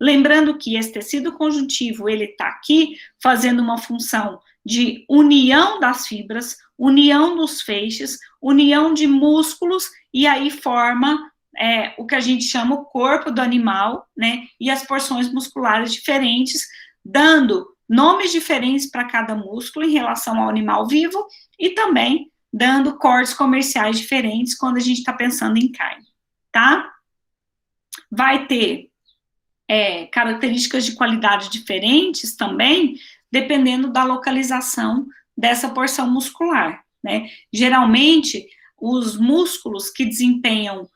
Lembrando que esse tecido conjuntivo, ele está aqui fazendo uma função de união das fibras, união dos feixes, união de músculos, e aí forma o que a gente chama o corpo do animal, né, e as porções musculares diferentes, dando nomes diferentes para cada músculo em relação ao animal vivo, e também dando cortes comerciais diferentes quando a gente está pensando em carne, tá? Vai ter características de qualidade diferentes também, dependendo da localização dessa porção muscular, né? Geralmente, os músculos que desempenham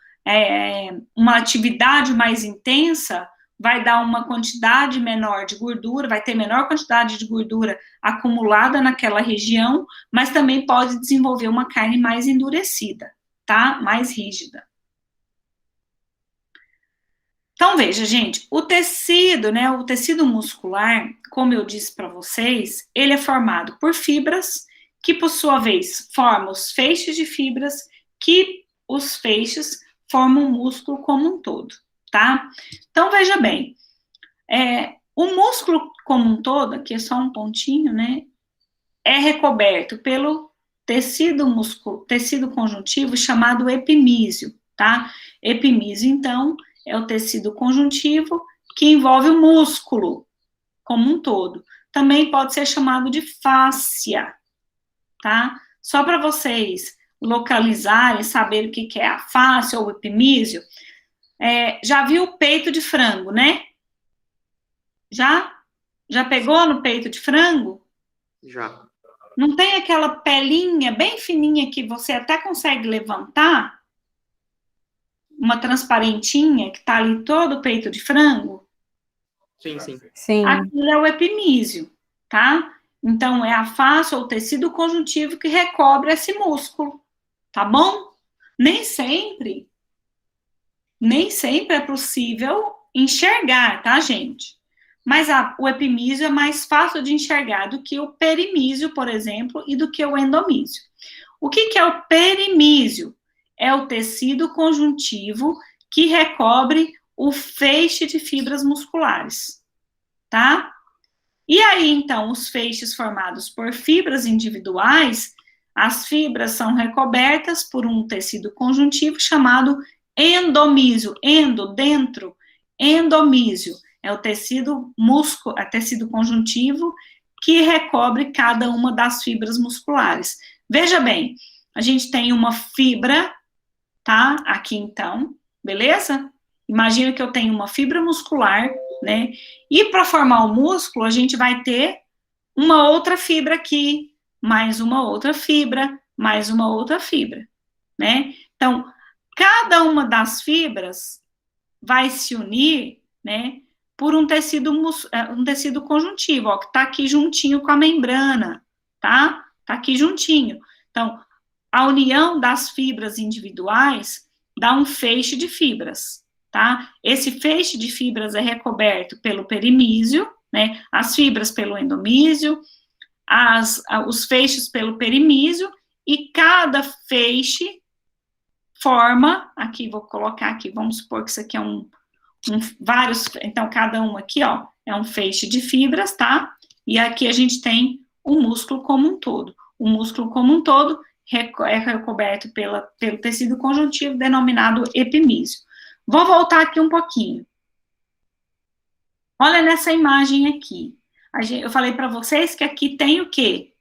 uma atividade mais intensa vai dar uma quantidade menor de gordura, vai ter menor quantidade de gordura acumulada naquela região, mas também pode desenvolver uma carne mais endurecida, tá? Mais rígida. Então, veja, gente, o tecido, né, o tecido muscular, como eu disse para vocês, ele é formado por fibras, que por sua vez formam os feixes de fibras, que os feixes formam o músculo como um todo, tá? Então, veja bem, o músculo como um todo, aqui é só um pontinho, né, é recoberto pelo tecido conjuntivo chamado epimísio, tá? Epimísio, então, é o tecido conjuntivo que envolve o músculo como um todo. Também pode ser chamado de fáscia, tá? Só para vocês localizarem, saber o que é a fáscia ou o epimísio, já viu o peito de frango, né? Já pegou no peito de frango? Já. Não tem aquela pelinha bem fininha que você até consegue levantar? Uma transparentinha que tá ali todo o peito de frango? Sim, sim. Sim. Aquilo é o epimísio, tá? Então, é a fáscia ou o tecido conjuntivo que recobre esse músculo, tá bom? Nem sempre é possível enxergar, tá, gente? Mas o epimísio é mais fácil de enxergar do que o perimísio, por exemplo, e do que o endomísio. O que é o perimísio? É o tecido conjuntivo que recobre o feixe de fibras musculares, tá? E aí, então, os feixes formados por fibras individuais, as fibras são recobertas por um tecido conjuntivo chamado endomísio. Dentro, endomísio. É o tecido tecido conjuntivo que recobre cada uma das fibras musculares. Veja bem, a gente tem uma fibra, tá? Aqui, então, beleza? Imagina que eu tenho uma fibra muscular, né? E para formar o músculo, a gente vai ter uma outra fibra aqui, mais uma outra fibra, mais uma outra fibra, né? Então, cada uma das fibras vai se unir, né? Por um tecido conjuntivo, ó, que tá aqui juntinho com a membrana, tá? Tá aqui juntinho. Então, a união das fibras individuais dá um feixe de fibras, tá? Esse feixe de fibras é recoberto pelo perimísio, né? As fibras pelo endomísio, os feixes pelo perimísio, e cada feixe forma, aqui, vou colocar aqui, vamos supor que isso aqui é então cada um aqui, ó, é um feixe de fibras, tá? E aqui a gente tem o músculo como um todo. O músculo como um todo é recoberto pelo tecido conjuntivo denominado epimísio. Vou voltar aqui um pouquinho. Olha nessa imagem aqui. Eu falei para vocês que aqui tem o quê?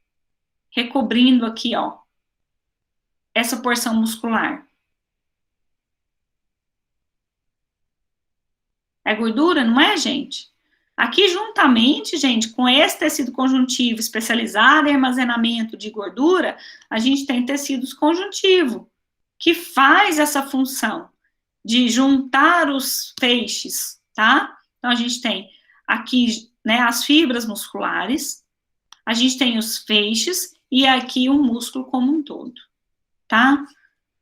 Recobrindo aqui, ó, essa porção muscular. É gordura, não é, gente? Aqui, juntamente, gente, com esse tecido conjuntivo especializado em armazenamento de gordura, a gente tem tecidos conjuntivo, que faz essa função de juntar os feixes, tá? Então, a gente tem aqui, né, as fibras musculares, a gente tem os feixes e aqui o músculo como um todo, tá?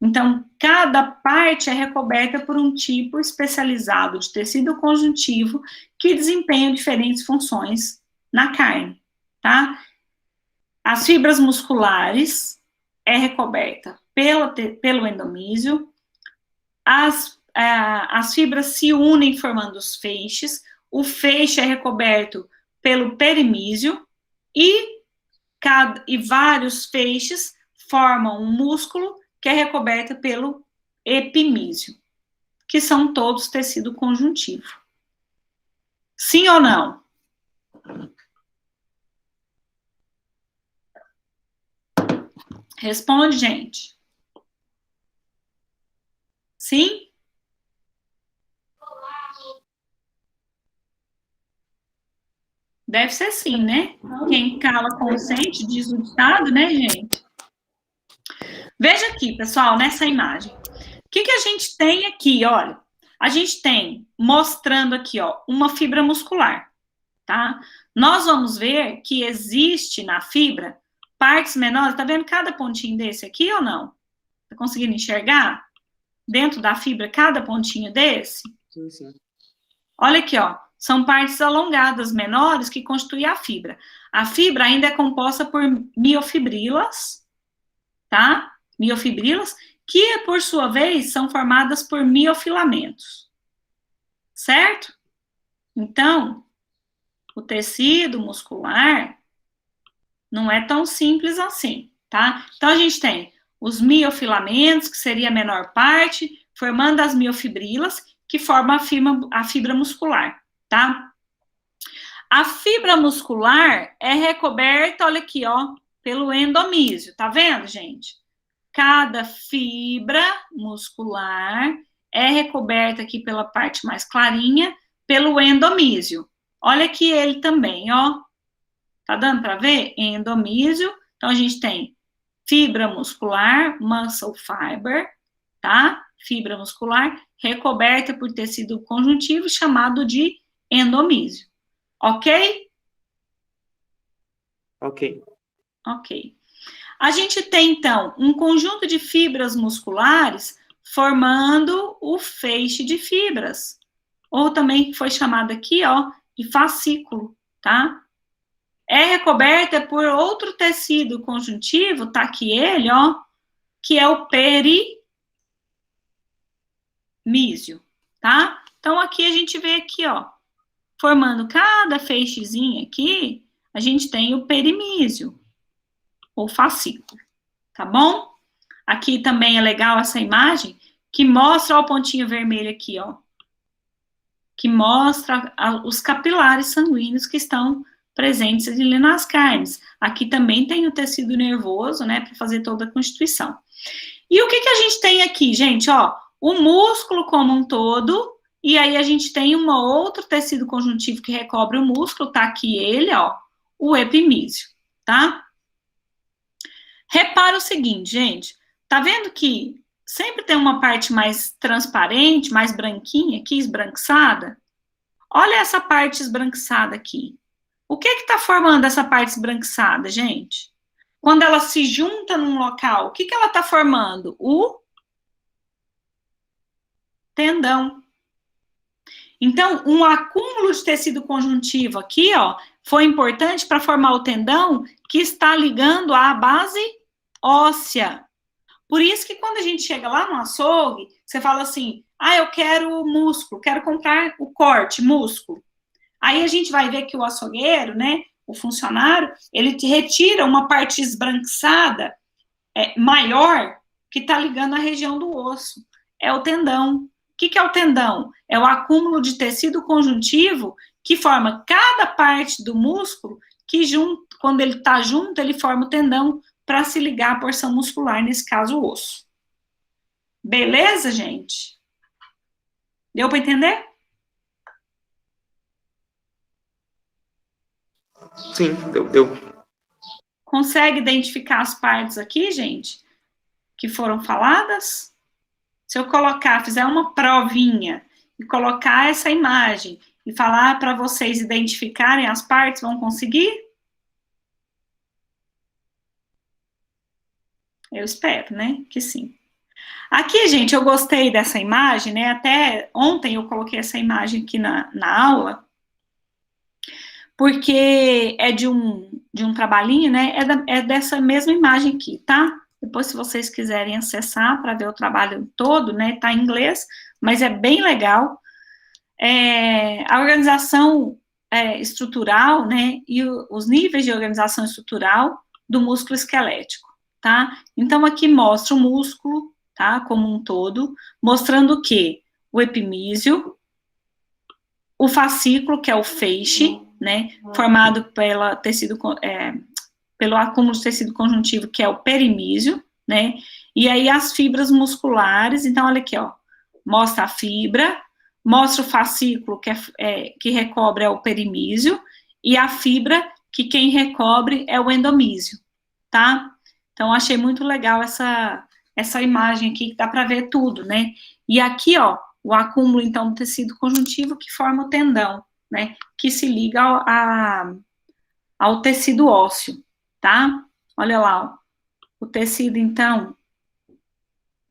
Então, cada parte é recoberta por um tipo especializado de tecido conjuntivo que desempenha diferentes funções na carne, tá? As fibras musculares é recoberta pelo endomísio, as fibras se unem formando os feixes, o feixe é recoberto pelo perimísio e e vários feixes formam um músculo que é recoberto pelo epimísio, que são todos tecido conjuntivo. Sim ou não? Responde, gente. Sim? Deve ser sim, né? Quem cala consente, diz o ditado, né, gente? Veja aqui, pessoal, nessa imagem. O que a gente tem aqui, olha? A gente tem, mostrando aqui, ó, uma fibra muscular, tá? Nós vamos ver que existe na fibra partes menores, tá vendo cada pontinho desse aqui ou não? Tá conseguindo enxergar? Dentro da fibra, cada pontinho desse? Sim, sim. Olha aqui, ó. São partes alongadas menores que constituem a fibra. A fibra ainda é composta por miofibrilas, tá? Miofibrilas, que, por sua vez, são formadas por miofilamentos. Certo? Então, o tecido muscular não é tão simples assim, tá? Então, a gente tem os miofilamentos, que seria a menor parte, formando as miofibrilas, que formam a fibra muscular, tá? A fibra muscular é recoberta, olha aqui, ó, pelo endomísio, tá vendo, gente? Cada fibra muscular é recoberta aqui pela parte mais clarinha, pelo endomísio. Olha aqui ele também, ó. Tá dando para ver? Endomísio. Então, a gente tem fibra muscular, muscle fiber, tá? Fibra muscular recoberta por tecido conjuntivo chamado de endomísio. Ok? Ok. Ok. A gente tem, então, um conjunto de fibras musculares formando o feixe de fibras, ou também foi chamado aqui, ó, de fascículo, tá? É recoberta por outro tecido conjuntivo, tá aqui ele, ó, que é o perimísio, tá? Então, aqui a gente vê aqui, ó, formando cada feixezinho aqui, a gente tem o perimísio, ou fascículo, tá bom? Aqui também é legal essa imagem, que mostra, ó, o pontinho vermelho aqui, ó, que mostra os capilares sanguíneos que estão presentes ali nas carnes. Aqui também tem o tecido nervoso, né, para fazer toda a constituição. E o que a gente tem aqui, gente, ó, o músculo como um todo, e aí a gente tem um outro tecido conjuntivo que recobre o músculo, tá aqui ele, ó, o epimísio, tá? Repara o seguinte, gente, tá vendo que sempre tem uma parte mais transparente, mais branquinha aqui, esbranquiçada? Olha essa parte esbranquiçada aqui. O que está formando essa parte esbranquiçada, gente? Quando ela se junta num local, o que ela está formando? O tendão. Então, um acúmulo de tecido conjuntivo aqui, ó, foi importante para formar o tendão que está ligando à base óssea. Por isso que quando a gente chega lá no açougue, você fala assim, ah, eu quero músculo, quero comprar o corte, músculo. Aí a gente vai ver que o açougueiro, né, o funcionário, ele te retira uma parte esbranquiçada maior que está ligando a região do osso. É o tendão. O que é o tendão? É o acúmulo de tecido conjuntivo que forma cada parte do músculo que, quando ele está junto, ele forma o tendão para se ligar à porção muscular, nesse caso, o osso. Beleza, gente? Deu para entender? Sim, deu. Consegue identificar as partes aqui, gente, que foram faladas? Se eu fizer uma provinha e colocar essa imagem e falar para vocês identificarem as partes, vão conseguir? Eu espero, né, que sim. Aqui, gente, eu gostei dessa imagem, né, até ontem eu coloquei essa imagem aqui na aula, porque é de um trabalhinho, né, é dessa mesma imagem aqui, tá? Depois, se vocês quiserem acessar para ver o trabalho todo, né, tá em inglês, mas é bem legal. A organização estrutural, né, e os níveis de organização estrutural do músculo esquelético, tá? Então, aqui mostra o músculo, tá? Como um todo, mostrando o quê? O epimísio, o fascículo, que é o feixe, né? Formado pelo acúmulo de tecido conjuntivo, que é o perimísio, né? E aí as fibras musculares, então olha aqui, ó, mostra a fibra, mostra o fascículo que recobre é o perimísio, e a fibra que quem recobre é o endomísio, tá? Então achei muito legal essa imagem aqui, que dá para ver tudo, né? E aqui, ó, o acúmulo, então, do tecido conjuntivo que forma o tendão, né? Que se liga ao tecido ósseo, tá? Olha lá, ó. O tecido, então,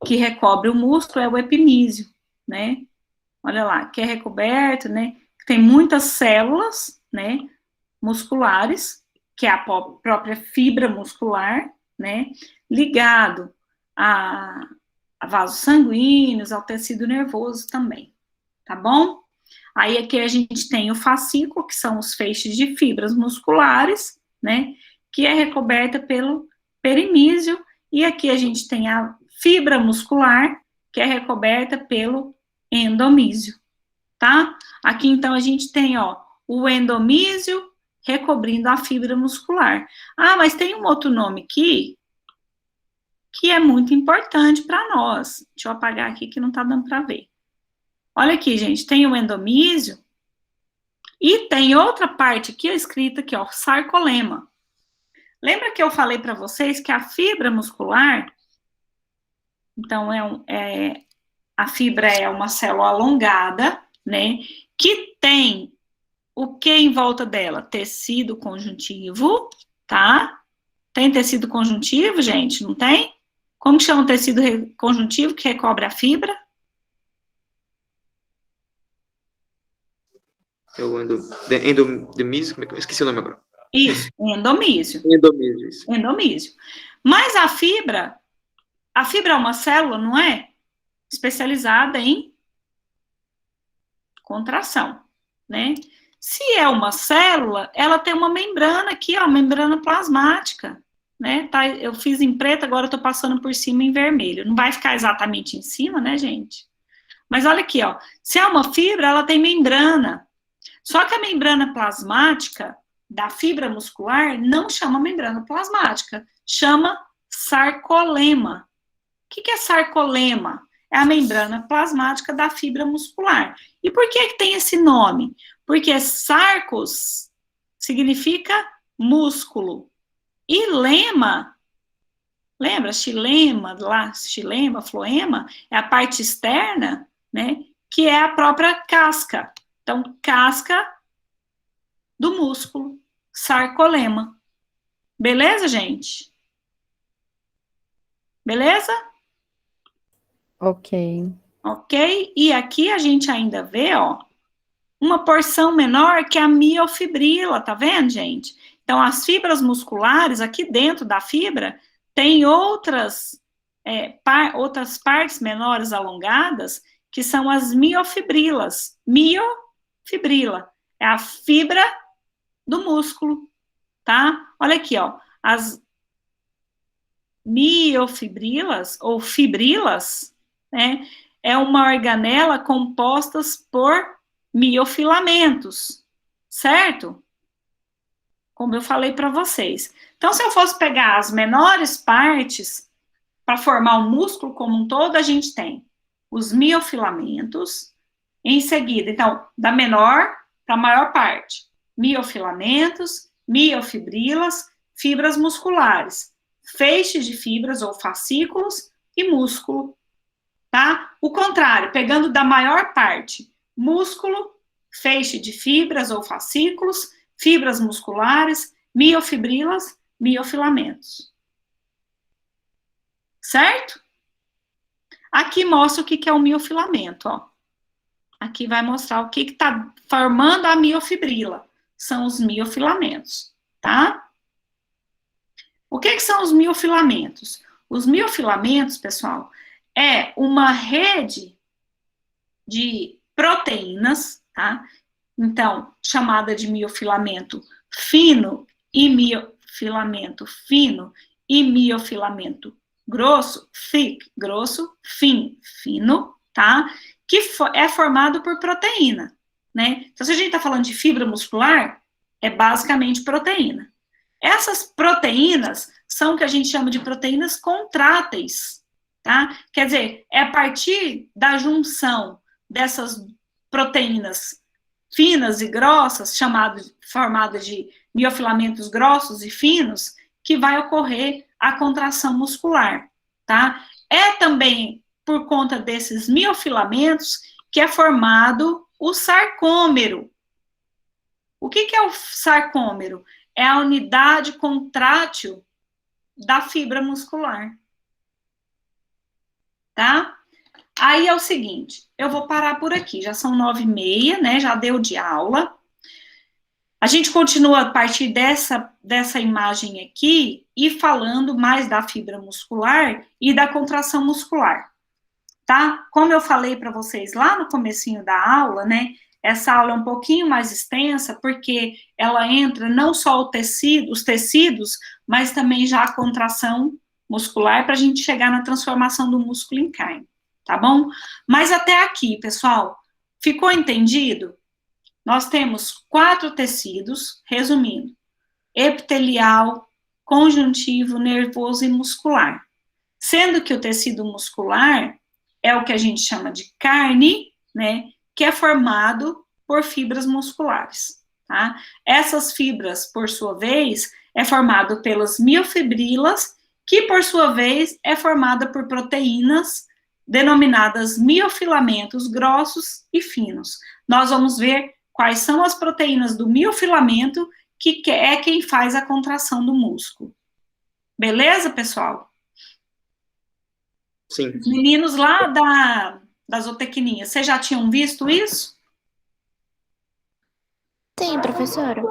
que recobre o músculo é o epimísio, né? Olha lá, que é recoberto, né? Tem muitas células, né? Musculares, que é a própria fibra muscular, né? Ligado a vasos sanguíneos, ao tecido nervoso também, tá bom? Aí aqui a gente tem o fascículo, que são os feixes de fibras musculares, né? Que é recoberta pelo perimísio, e aqui a gente tem a fibra muscular, que é recoberta pelo endomísio, tá? Aqui, então, a gente tem, ó, o endomísio recobrindo a fibra muscular. Ah, mas tem um outro nome aqui, que é muito importante para nós. Deixa eu apagar aqui, que não tá dando para ver. Olha aqui, gente, tem o endomísio, e tem outra parte aqui, escrita aqui, ó, sarcolema. Lembra que eu falei para vocês que a fibra muscular, então, a fibra é uma célula alongada, né, que tem o que em volta dela? Tecido conjuntivo, tá? Tem tecido conjuntivo, gente? Não tem? Como que chama o tecido conjuntivo que recobre a fibra? É o endomísio, como é que eu esqueci o nome agora? Isso, endomísio. Endomísio, isso. Endomísio. Mas a fibra é uma célula, não é? Especializada em contração, né? Se é uma célula, ela tem uma membrana aqui, ó, membrana plasmática, né? Tá, eu fiz em preto, agora eu tô passando por cima em vermelho. Não vai ficar exatamente em cima, né, gente? Mas olha aqui, ó. Se é uma fibra, ela tem membrana. Só que a membrana plasmática da fibra muscular não chama membrana plasmática, chama sarcolema. O que é sarcolema? É a membrana plasmática da fibra muscular. E por que tem esse nome? Porque sarcos significa músculo. E lema, lembra? Xilema, floema, é a parte externa, né? Que é a própria casca. Então, casca do músculo, sarcolema. Beleza, gente? Beleza? Ok. Ok? E aqui a gente ainda vê, ó, uma porção menor que é a miofibrila, tá vendo, gente? Então, as fibras musculares, aqui dentro da fibra, tem outras partes menores alongadas, que são as miofibrilas. Miofibrila é a fibra do músculo, tá? Olha aqui, ó, as miofibrilas, ou fibrilas, né, é uma organela compostas por miofilamentos, certo? Como eu falei para vocês. Então, se eu fosse pegar as menores partes para formar o músculo como um todo, a gente tem os miofilamentos, em seguida, então, da menor para a maior parte, miofilamentos, miofibrilas, fibras musculares, feixes de fibras ou fascículos e músculo, tá? O contrário, pegando da maior parte, músculo, feixe de fibras ou fascículos, fibras musculares, miofibrilas, miofilamentos. Certo? Aqui mostra o que é o miofilamento, ó. Aqui vai mostrar o que está formando a miofibrila. São os miofilamentos, tá? O que são os miofilamentos? Os miofilamentos, pessoal, é uma rede de proteínas, tá? Então, chamada de miofilamento fino e miofilamento fino e miofilamento grosso, thick, grosso, fino, tá? Que é formado por proteína, né? Então, se a gente está falando de fibra muscular, é basicamente proteína. Essas proteínas são o que a gente chama de proteínas contráteis, tá? Quer dizer, é a partir da junção dessas proteínas finas e grossas, formadas de miofilamentos grossos e finos, que vai ocorrer a contração muscular, tá? É também por conta desses miofilamentos que é formado o sarcômero. O que é o sarcômero? É a unidade contrátil da fibra muscular, tá? Aí é o seguinte, eu vou parar por aqui, já são 9h30, né, já deu de aula. A gente continua a partir dessa imagem aqui e falando mais da fibra muscular e da contração muscular, tá? Como eu falei para vocês lá no comecinho da aula, né, essa aula é um pouquinho mais extensa, porque ela entra não só os tecidos, mas também já a contração muscular, para a gente chegar na transformação do músculo em carne, tá bom? Mas até aqui, pessoal, ficou entendido? Nós temos 4 tecidos, resumindo, epitelial, conjuntivo, nervoso e muscular. Sendo que o tecido muscular é o que a gente chama de carne, né, que é formado por fibras musculares, tá? Essas fibras, por sua vez, é formado pelas miofibrilas, que, por sua vez, é formada por proteínas denominadas miofilamentos grossos e finos. Nós vamos ver quais são as proteínas do miofilamento, que é quem faz a contração do músculo. Beleza, pessoal? Sim. Os meninos lá da zootecnia, vocês já tinham visto isso? Sim, professora.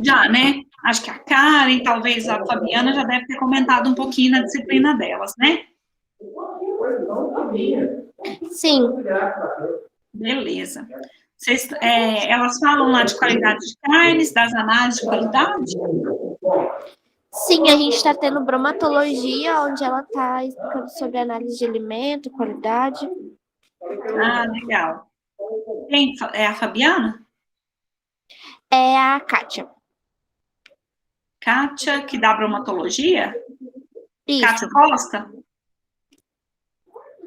Já, né? Acho que a Karen, talvez a Fabiana já deve ter comentado um pouquinho na disciplina delas, né? Sim. Beleza. Elas falam lá de qualidade de carnes, das análises de qualidade? Sim, a gente está tendo bromatologia, onde ela está explicando sobre análise de alimento, qualidade. Ah, legal. Quem é a Fabiana? É a Kátia. Kátia, que dá bromatologia? Isso. Kátia Costa?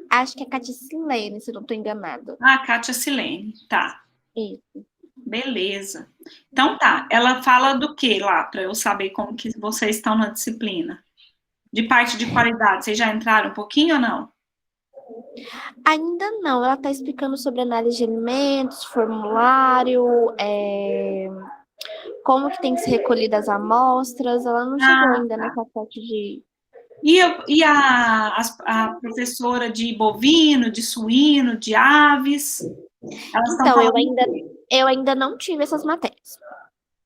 Acho que é Kátia Silene, se eu não estou enganada. Ah, Kátia Silene, tá. Isso. Beleza. Então tá, ela fala do que lá, para eu saber como que vocês estão na disciplina? De parte de qualidade, vocês já entraram um pouquinho ou não? Ainda não, ela está explicando sobre análise de alimentos, formulário, como que tem que ser recolhidas as amostras. Ela não chegou ainda nessa parte de... E a professora de bovino, de suíno, de aves? Elas estão Então, falando eu ainda não tive essas matérias.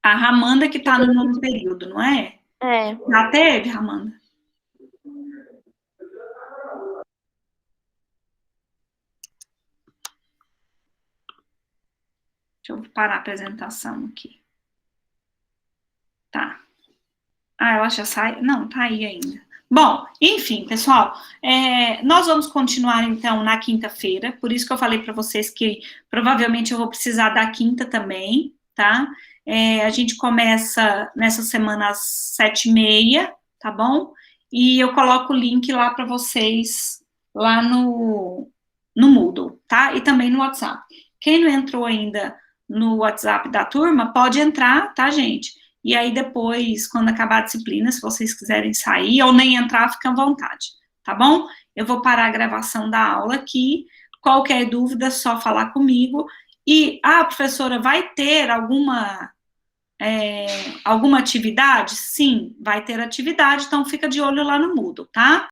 a Ramanda que está no nono período, não é? É. Já teve, Ramanda? Deixa eu parar a apresentação aqui. Tá. Ah, ela já sai? Não, tá aí ainda. Bom, enfim, pessoal, nós vamos continuar, então, na quinta-feira, por isso que eu falei para vocês que provavelmente eu vou precisar da quinta também, tá? A gente começa nessa semana às 7h30, tá bom? E eu coloco o link lá para vocês, lá no Moodle, tá? E também no WhatsApp. Quem não entrou ainda no WhatsApp da turma, pode entrar, tá, gente? E aí depois, quando acabar a disciplina, se vocês quiserem sair ou nem entrar, fica à vontade, tá bom? Eu vou parar a gravação da aula aqui, qualquer dúvida é só falar comigo. E, professora, vai ter alguma atividade? Sim, vai ter atividade, então fica de olho lá no Moodle, tá?